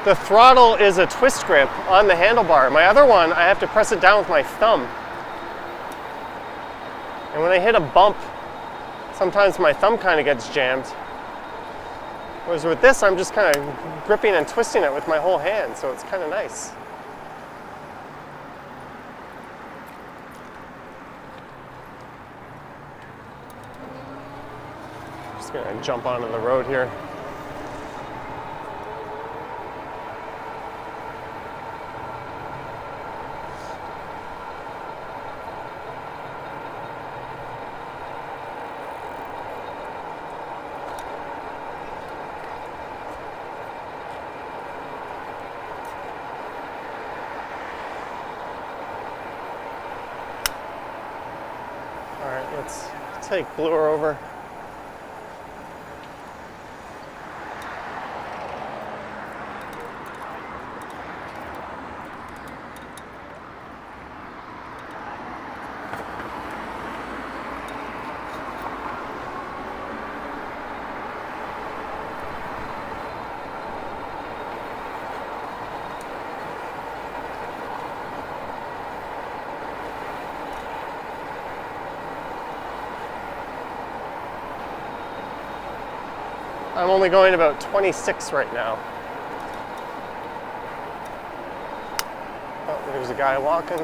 the throttle is a twist grip on the handlebar. My other one, I have to press it down with my thumb. And when I hit a bump, sometimes my thumb kind of gets jammed. Whereas with this, I'm just kind of gripping and twisting it with my whole hand, so it's kind of nice. Just gonna jump onto the road here. Let's take Bloor over. I'm only going about 26 right now. Oh, there's a guy walking.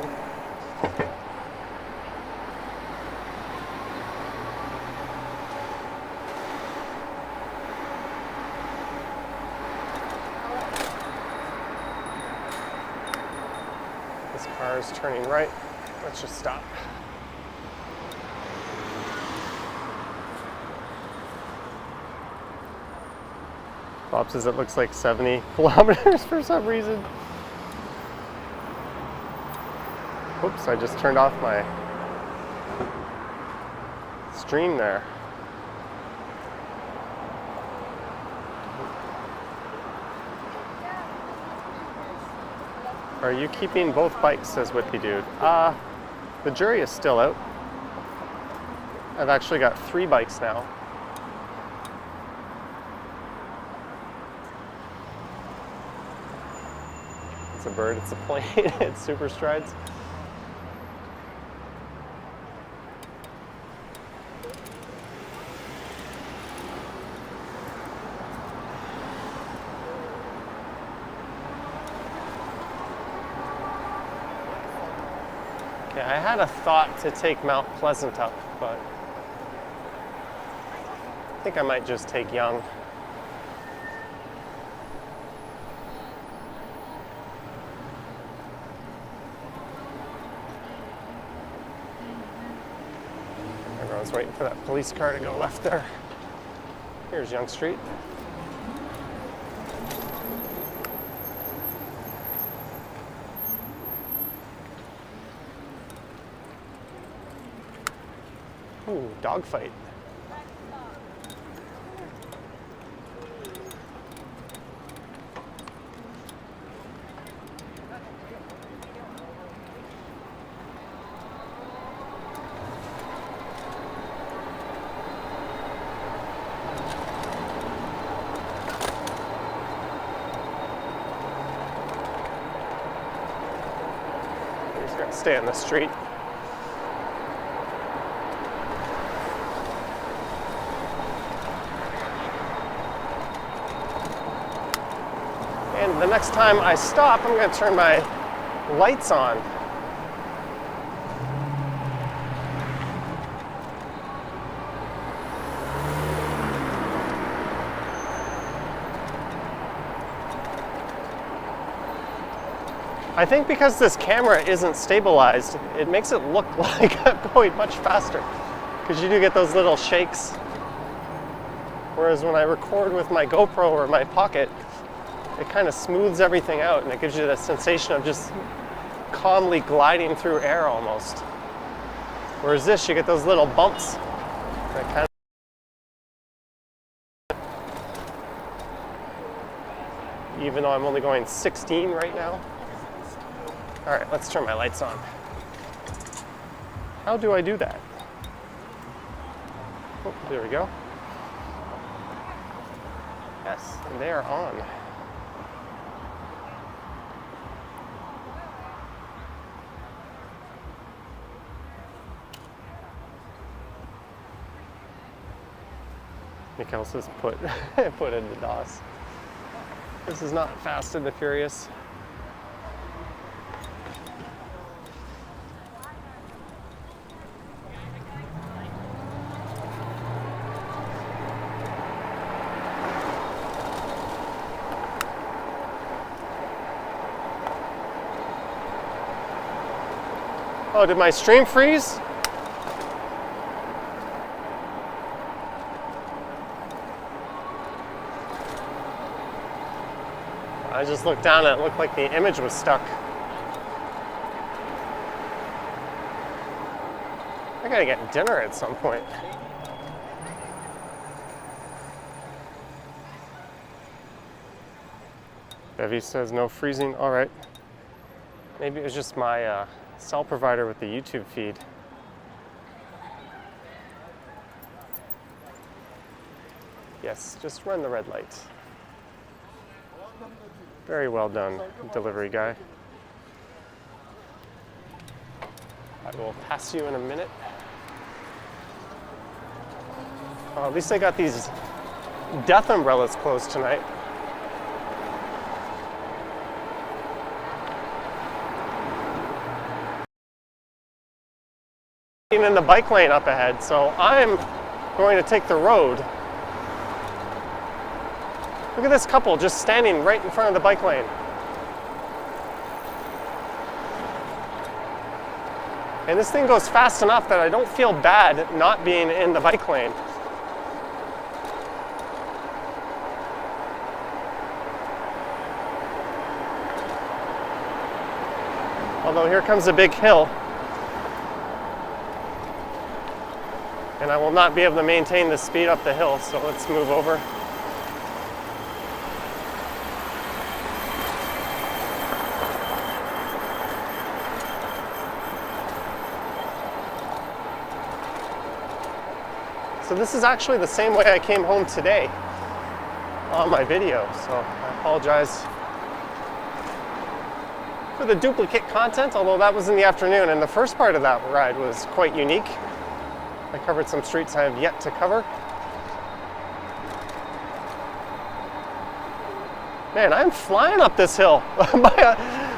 This car is turning right. Let's just stop. Bob says it looks like 70 kilometers for some reason. Oops, I just turned off my stream there. Are you keeping both bikes, says Whippy Dude? The jury is still out. I've actually got 3 bikes now. It's a bird, it's a plane, it's super strides. Okay, I had a thought to take Mount Pleasant up, but I think I might just take Yonge. Everyone's waiting for that police car to go left there. Here's Yonge Street. Ooh, dogfight. He's gonna stay on the street. And the next time I stop, I'm going to turn my lights on. I think because this camera isn't stabilized, it makes it look like I'm going much faster, because you do get those little shakes. Whereas when I record with my GoPro or my pocket, it kind of smooths everything out and it gives you the sensation of just calmly gliding through air almost. Whereas this, you get those little bumps that kind of... Even though I'm only going 16 right now. All right, let's turn my lights on. How do I do that? Oh, there we go. Yes, and they are on. Mikkel says put into DOS. This is not Fast and the Furious. Oh, did my stream freeze? I just looked down and it looked like the image was stuck. I gotta get dinner at some point. Bevy says no freezing. All right. Maybe it was just my cell provider with the YouTube feed. Yes, just run the red light. Very well done, delivery guy. I will pass you in a minute. Oh, at least I got these death umbrellas closed tonight. In the bike lane up ahead, so I'm going to take the road. Look at this couple just standing right in front of the bike lane. And this thing goes fast enough that I don't feel bad not being in the bike lane. Although here comes a big hill. And I will not be able to maintain the speed up the hill, so let's move over. So this is actually the same way I came home today on my video, so I apologize for the duplicate content, although that was in the afternoon, and the first part of that ride was quite unique. I covered some streets I have yet to cover. Man, I'm flying up this hill.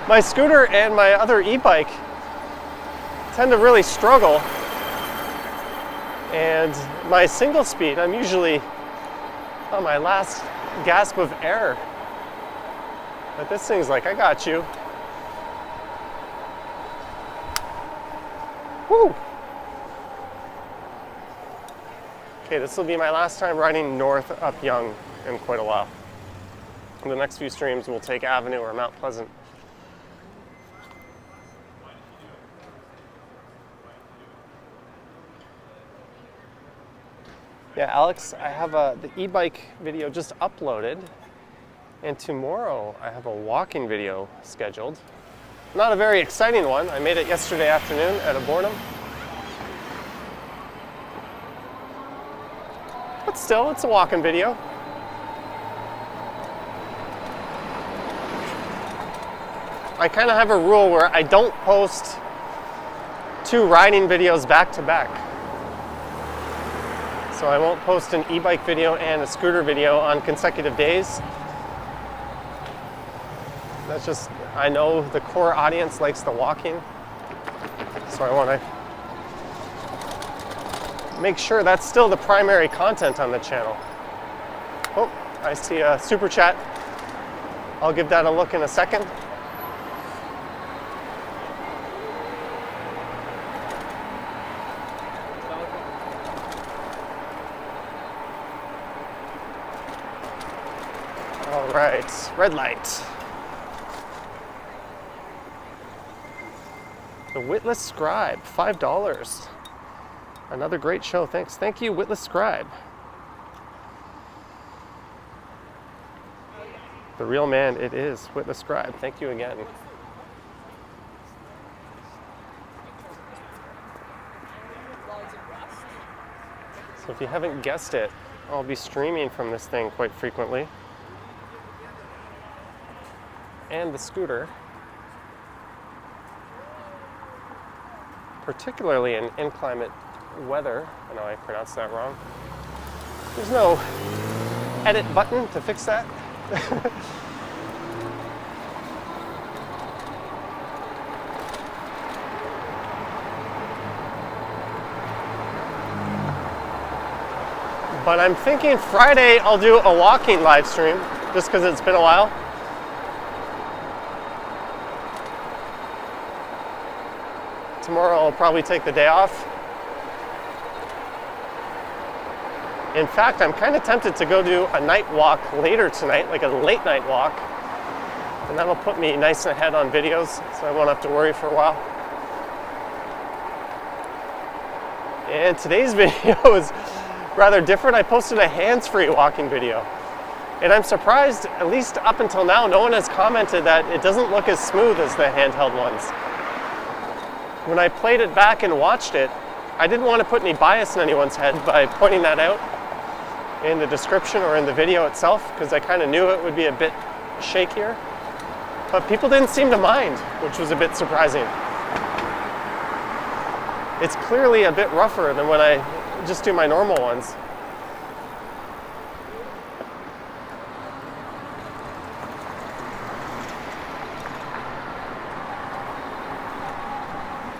My scooter and my other e-bike tend to really struggle. And my single speed, I'm usually on my last gasp of air. But this thing's like, I got you. Woo! Okay, this will be my last time riding north up Yonge in quite a while. The next few streams will take Avenue or Mount Pleasant. Yeah, Alex, I have the e-bike video just uploaded, and tomorrow I have a walking video scheduled. Not a very exciting one. I made it yesterday afternoon at a boredom. But still, it's a walking video. I kind of have a rule where I don't post 2 riding videos back to back. So I won't post an e-bike video and a scooter video on consecutive days. That's just, I know the core audience likes the walking. So I want to make sure that's still the primary content on the channel. Oh, I see a super chat. I'll give that a look in a second. All right, red light. The Witless Scribe, $5. Another great show, thanks. Thank you, Witless Scribe. The real man, it is Witless Scribe. Thank you again. So if you haven't guessed it, I'll be streaming from this thing quite frequently. And the scooter. Particularly in inclement weather. I know I pronounced that wrong. There's no edit button to fix that. But I'm thinking Friday I'll do a walking live stream, just because it's been a while. Tomorrow I'll probably take the day off. In fact, I'm kind of tempted to go do a night walk later tonight, like a late night walk. And that'll put me nice and ahead on videos, so I won't have to worry for a while. And today's video is rather different. I posted a hands-free walking video. And I'm surprised, at least up until now, no one has commented that it doesn't look as smooth as the handheld ones. When I played it back and watched it, I didn't want to put any bias in anyone's head by pointing that out in the description or in the video itself, because I kind of knew it would be a bit shakier. But people didn't seem to mind, which was a bit surprising. It's clearly a bit rougher than when I just do my normal ones.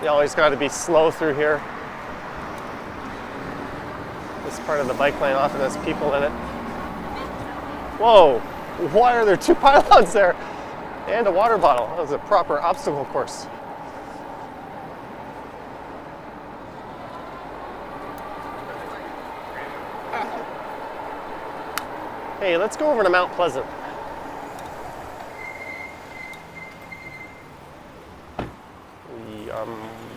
You always got to be slow through here. This part of the bike lane often has people in it. Whoa, why are there two pylons there? And a water bottle. That was a proper obstacle course. Hey, let's go over to Mount Pleasant.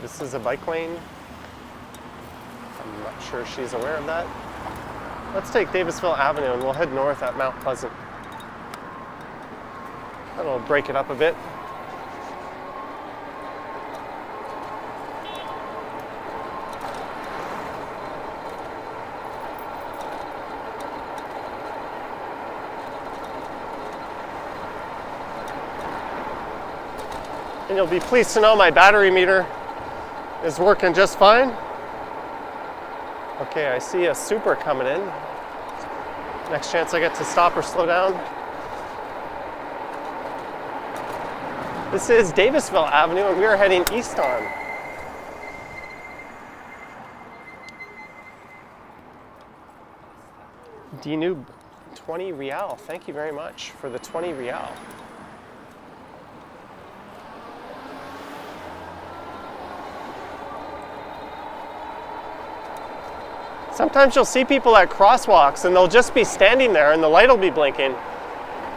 This is a bike lane. I'm not sure she's aware of that. Let's take Davisville Avenue and we'll head north at Mount Pleasant. That'll break it up a bit. And you'll be pleased to know my battery meter is working just fine. Okay, I see a Super coming in. Next chance I get to stop or slow down. This is Davisville Avenue and we are heading east on. Dinoob, 20 Real. Thank you very much for the 20 Real. Sometimes you'll see people at crosswalks and they'll just be standing there and the light will be blinking.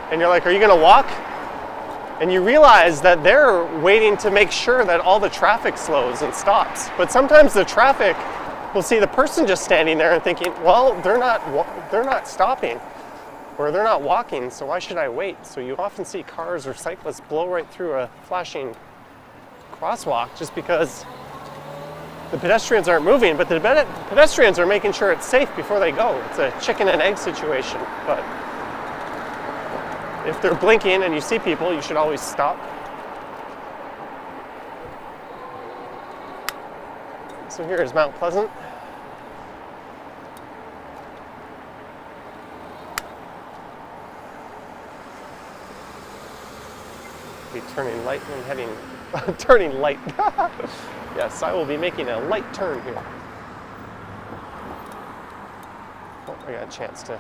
And you're like, are you gonna walk? And you realize that they're waiting to make sure that all the traffic slows and stops. But sometimes the traffic will see the person just standing there and thinking, well, they're not stopping or they're not walking, so why should I wait? So you often see cars or cyclists blow right through a flashing crosswalk just because the pedestrians aren't moving, but the pedestrians are making sure it's safe before they go. It's a chicken and egg situation, but if they're blinking and you see people, you should always stop. So here is Mount Pleasant. Be turning light and heading, turning light. Yes, I will be making a light turn here. Oh, I got a chance to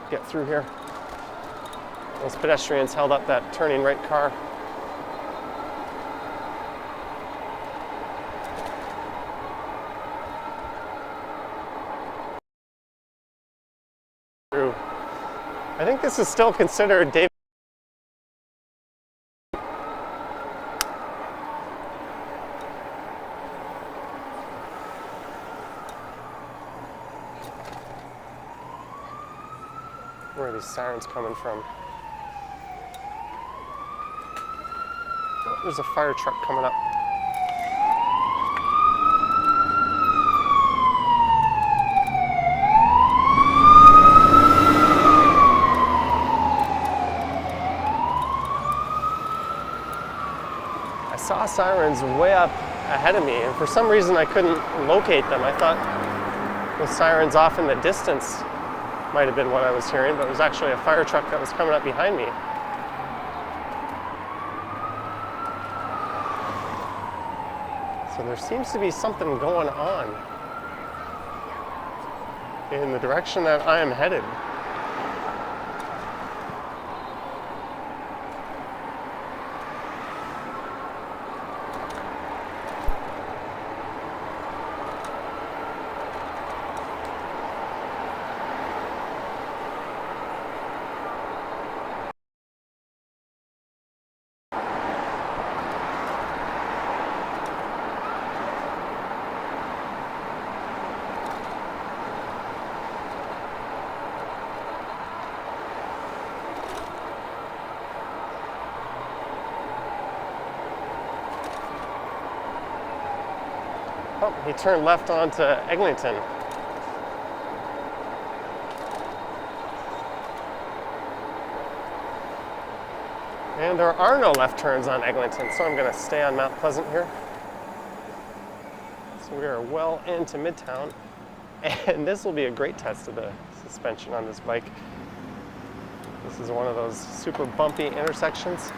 get through here. Those pedestrians held up that turning right car. Through. I think this is still considered David. Where are these sirens coming from? Oh, there's a fire truck coming up. I saw sirens way up ahead of me, and for some reason I couldn't locate them. I thought those sirens off in the distance might have been what I was hearing, but it was actually a fire truck that was coming up behind me. So there seems to be something going on in the direction that I am headed. Oh, he turned left onto Eglinton. And there are no left turns on Eglinton, so I'm going to stay on Mount Pleasant here. So we are well into Midtown, and this will be a great test of the suspension on this bike. This is one of those super bumpy intersections.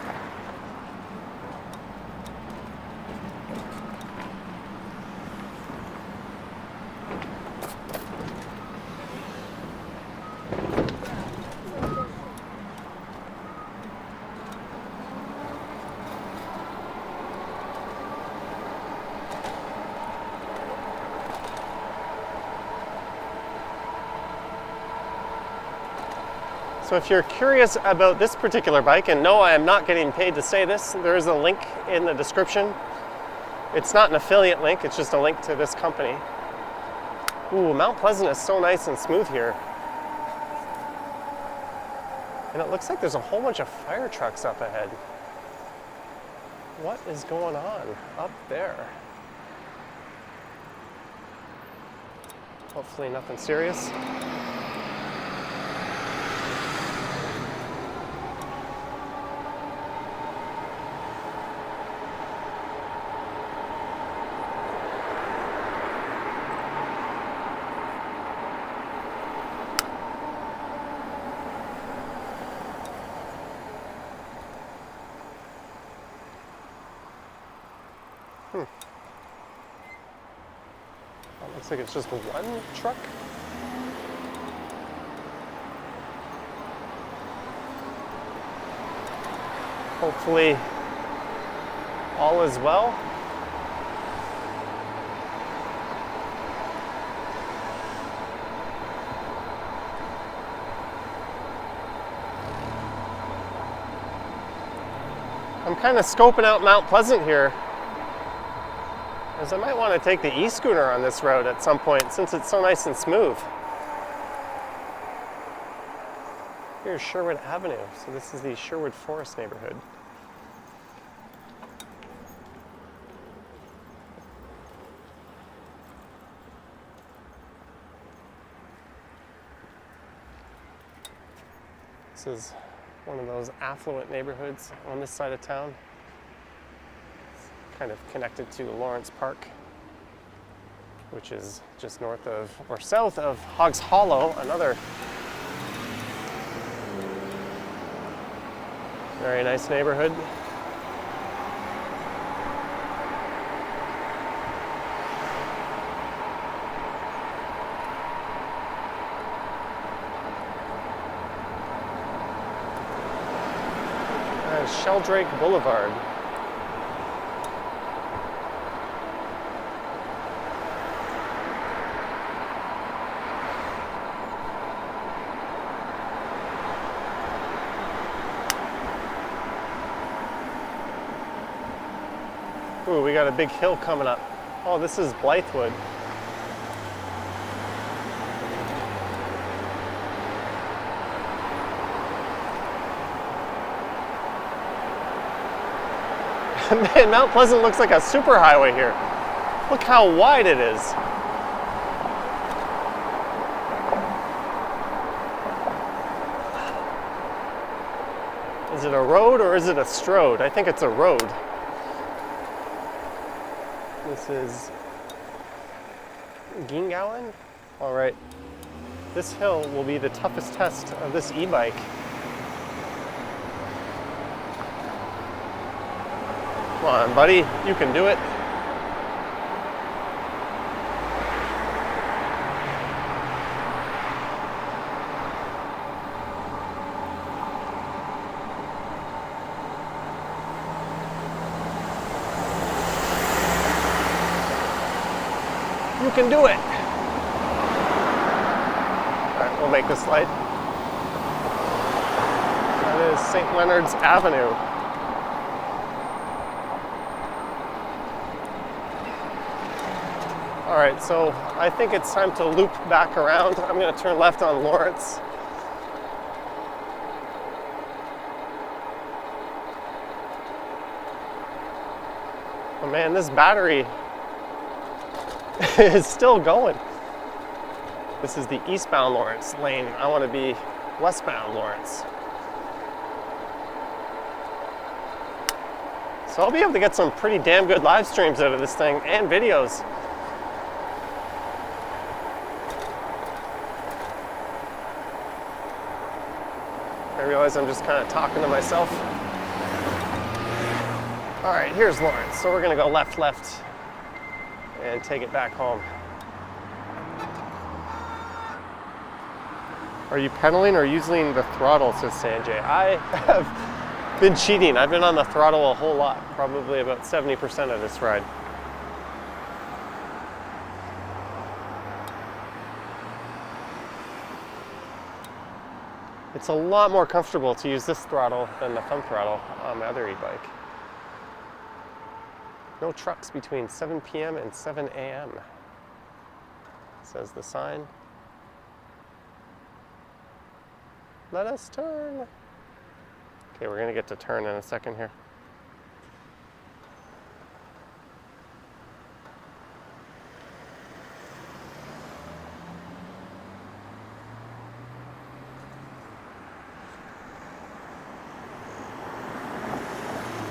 So if you're curious about this particular bike, and no, I am not getting paid to say this, there is a link in the description. It's not an affiliate link, it's just a link to this company. Ooh, Mount Pleasant is so nice and smooth here. And it looks like there's a whole bunch of fire trucks up ahead. What is going on up there? Hopefully nothing serious. Looks like it's just one truck. Hopefully all is well. I'm kind of scoping out Mount Pleasant here, as I might want to take the e-scooter on this road at some point since it's so nice and smooth. Here's Sherwood Avenue. So this is the Sherwood Forest neighborhood. This is one of those affluent neighborhoods on this side of town. Kind of connected to Lawrence Park, which is just north of or south of Hogs Hollow, another very nice neighborhood. Sheldrake Boulevard. Ooh, we got a big hill coming up. Oh, this is Blythewood. Man, Mount Pleasant looks like a superhighway here. Look how wide it is. Is it a road or is it a strode? I think it's a road. This is Gingowan. All right, this hill will be the toughest test of this e-bike. Come on, buddy, you can do it. You can do it. All right, we'll make this light. That is St. Leonard's Avenue. All right, so I think it's time to loop back around. I'm going to turn left on Lawrence. Oh man, this battery is still going. This is the eastbound Lawrence lane. I want to be westbound Lawrence. So I'll be able to get some pretty damn good live streams out of this thing and videos. I realize I'm just kind of talking to myself. All right, here's Lawrence. So we're gonna go left and take it back home. Are you pedaling or using the throttle, says Sanjay? I have been cheating. I've been on the throttle a whole lot, probably about 70% of this ride. It's a lot more comfortable to use this throttle than the thumb throttle on my other e-bike. No trucks between 7 p.m. and 7 a.m. says the sign. Let us turn. Okay, we're gonna get to turn in a second here.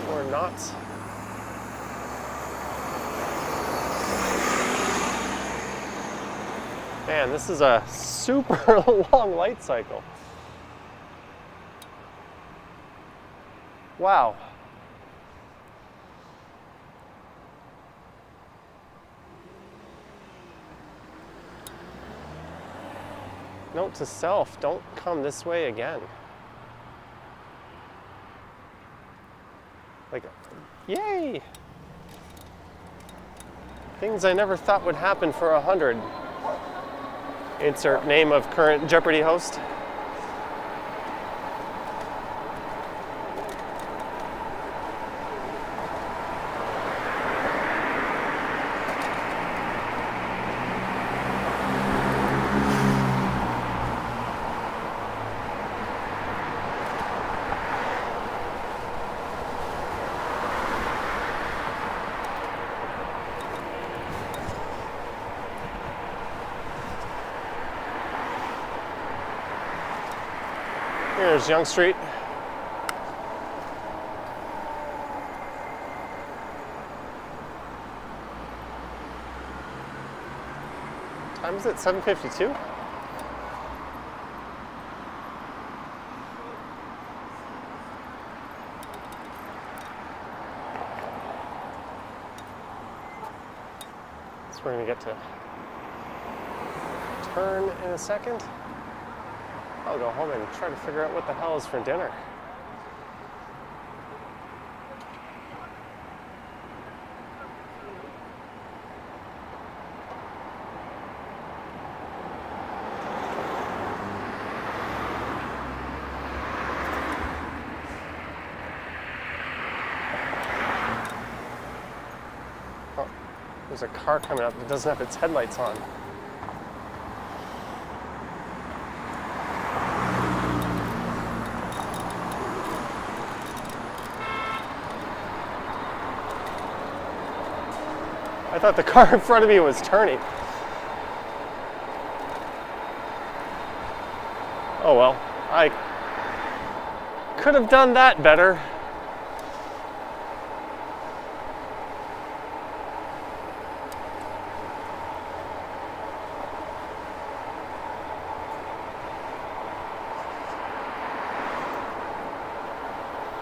Or not. Man, this is a super long light cycle. Wow. Note to self, don't come this way again. Like, yay! Things I never thought would happen for 100. Insert name of current Jeopardy host. Here's Yonge Street. Time is it? 7:52? So we're gonna get to turn in a second. I'll go home and try to figure out what the hell is for dinner. Oh, there's a car coming up that doesn't have its headlights on. I thought the car in front of me was turning. Oh well, I could have done that better.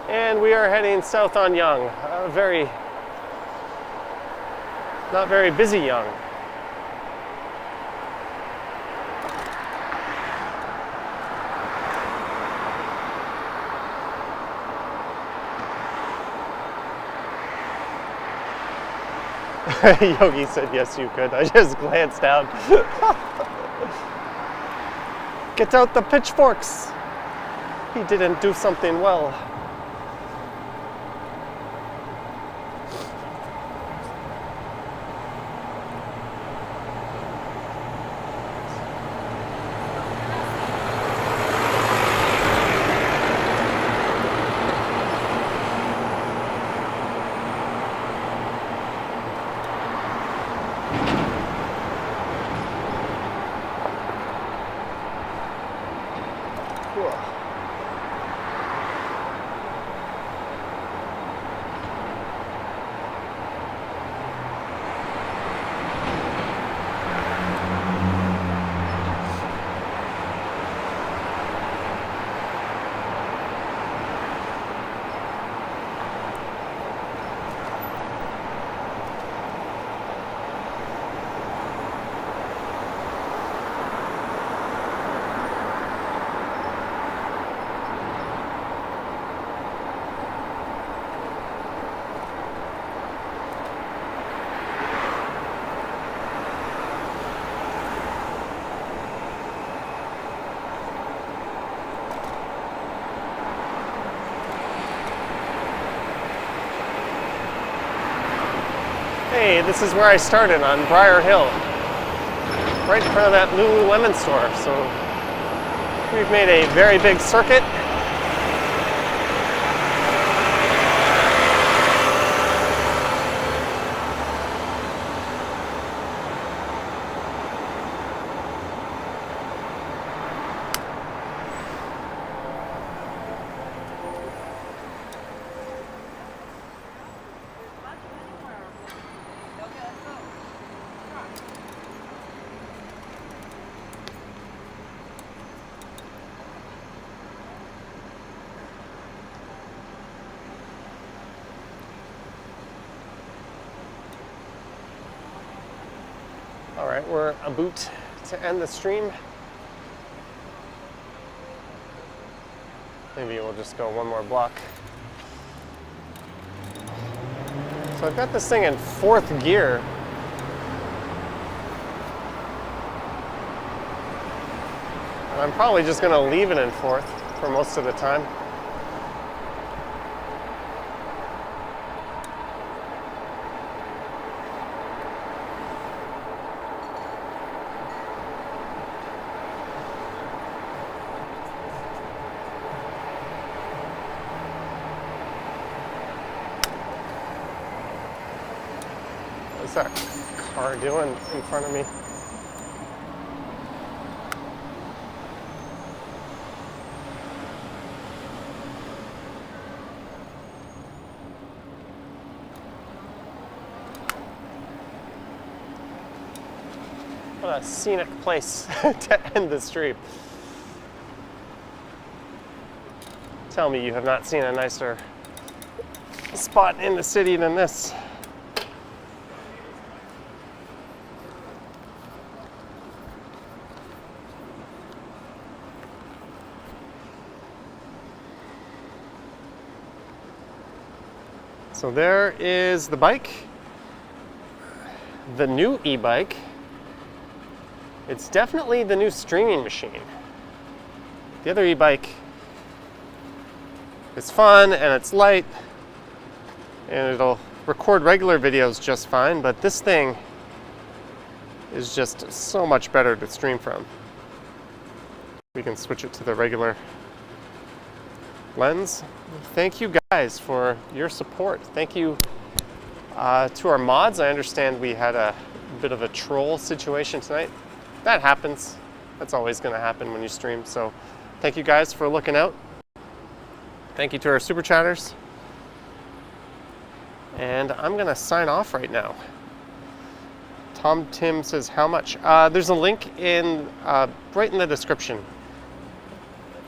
And we are heading south on Yonge, not very busy Yonge. Yogi said yes you could. I just glanced down. Get out the pitchforks. He didn't do something well. Hey, this is where I started on Briar Hill, right in front of that Lululemon store. So we've made a very big circuit. All right, we're about to end the stream. Maybe we'll just go one more block. So I've got this thing in 4th gear. And I'm probably just gonna leave it in 4th for most of the time. What's that car doing in front of me? What a scenic place to end the stream. Tell me you have not seen a nicer spot in the city than this. So there is the bike, the new e-bike. It's definitely the new streaming machine. The other e-bike is fun and it's light and it'll record regular videos just fine, but this thing is just so much better to stream from. We can switch it to the regular lens. Thank you guys for your support. Thank you to our mods. I understand we had a bit of a troll situation tonight. That happens. That's always going to happen when you stream. So thank you guys for looking out. Thank you to our super chatters. And I'm going to sign off right now. Tom Tim says how much? There's a link in right in the description.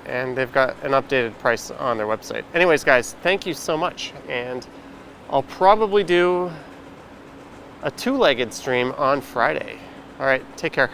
And they've got an updated price on their website. Anyways, guys, thank you so much. And I'll probably do a 2-legged stream on Friday. All right, take care.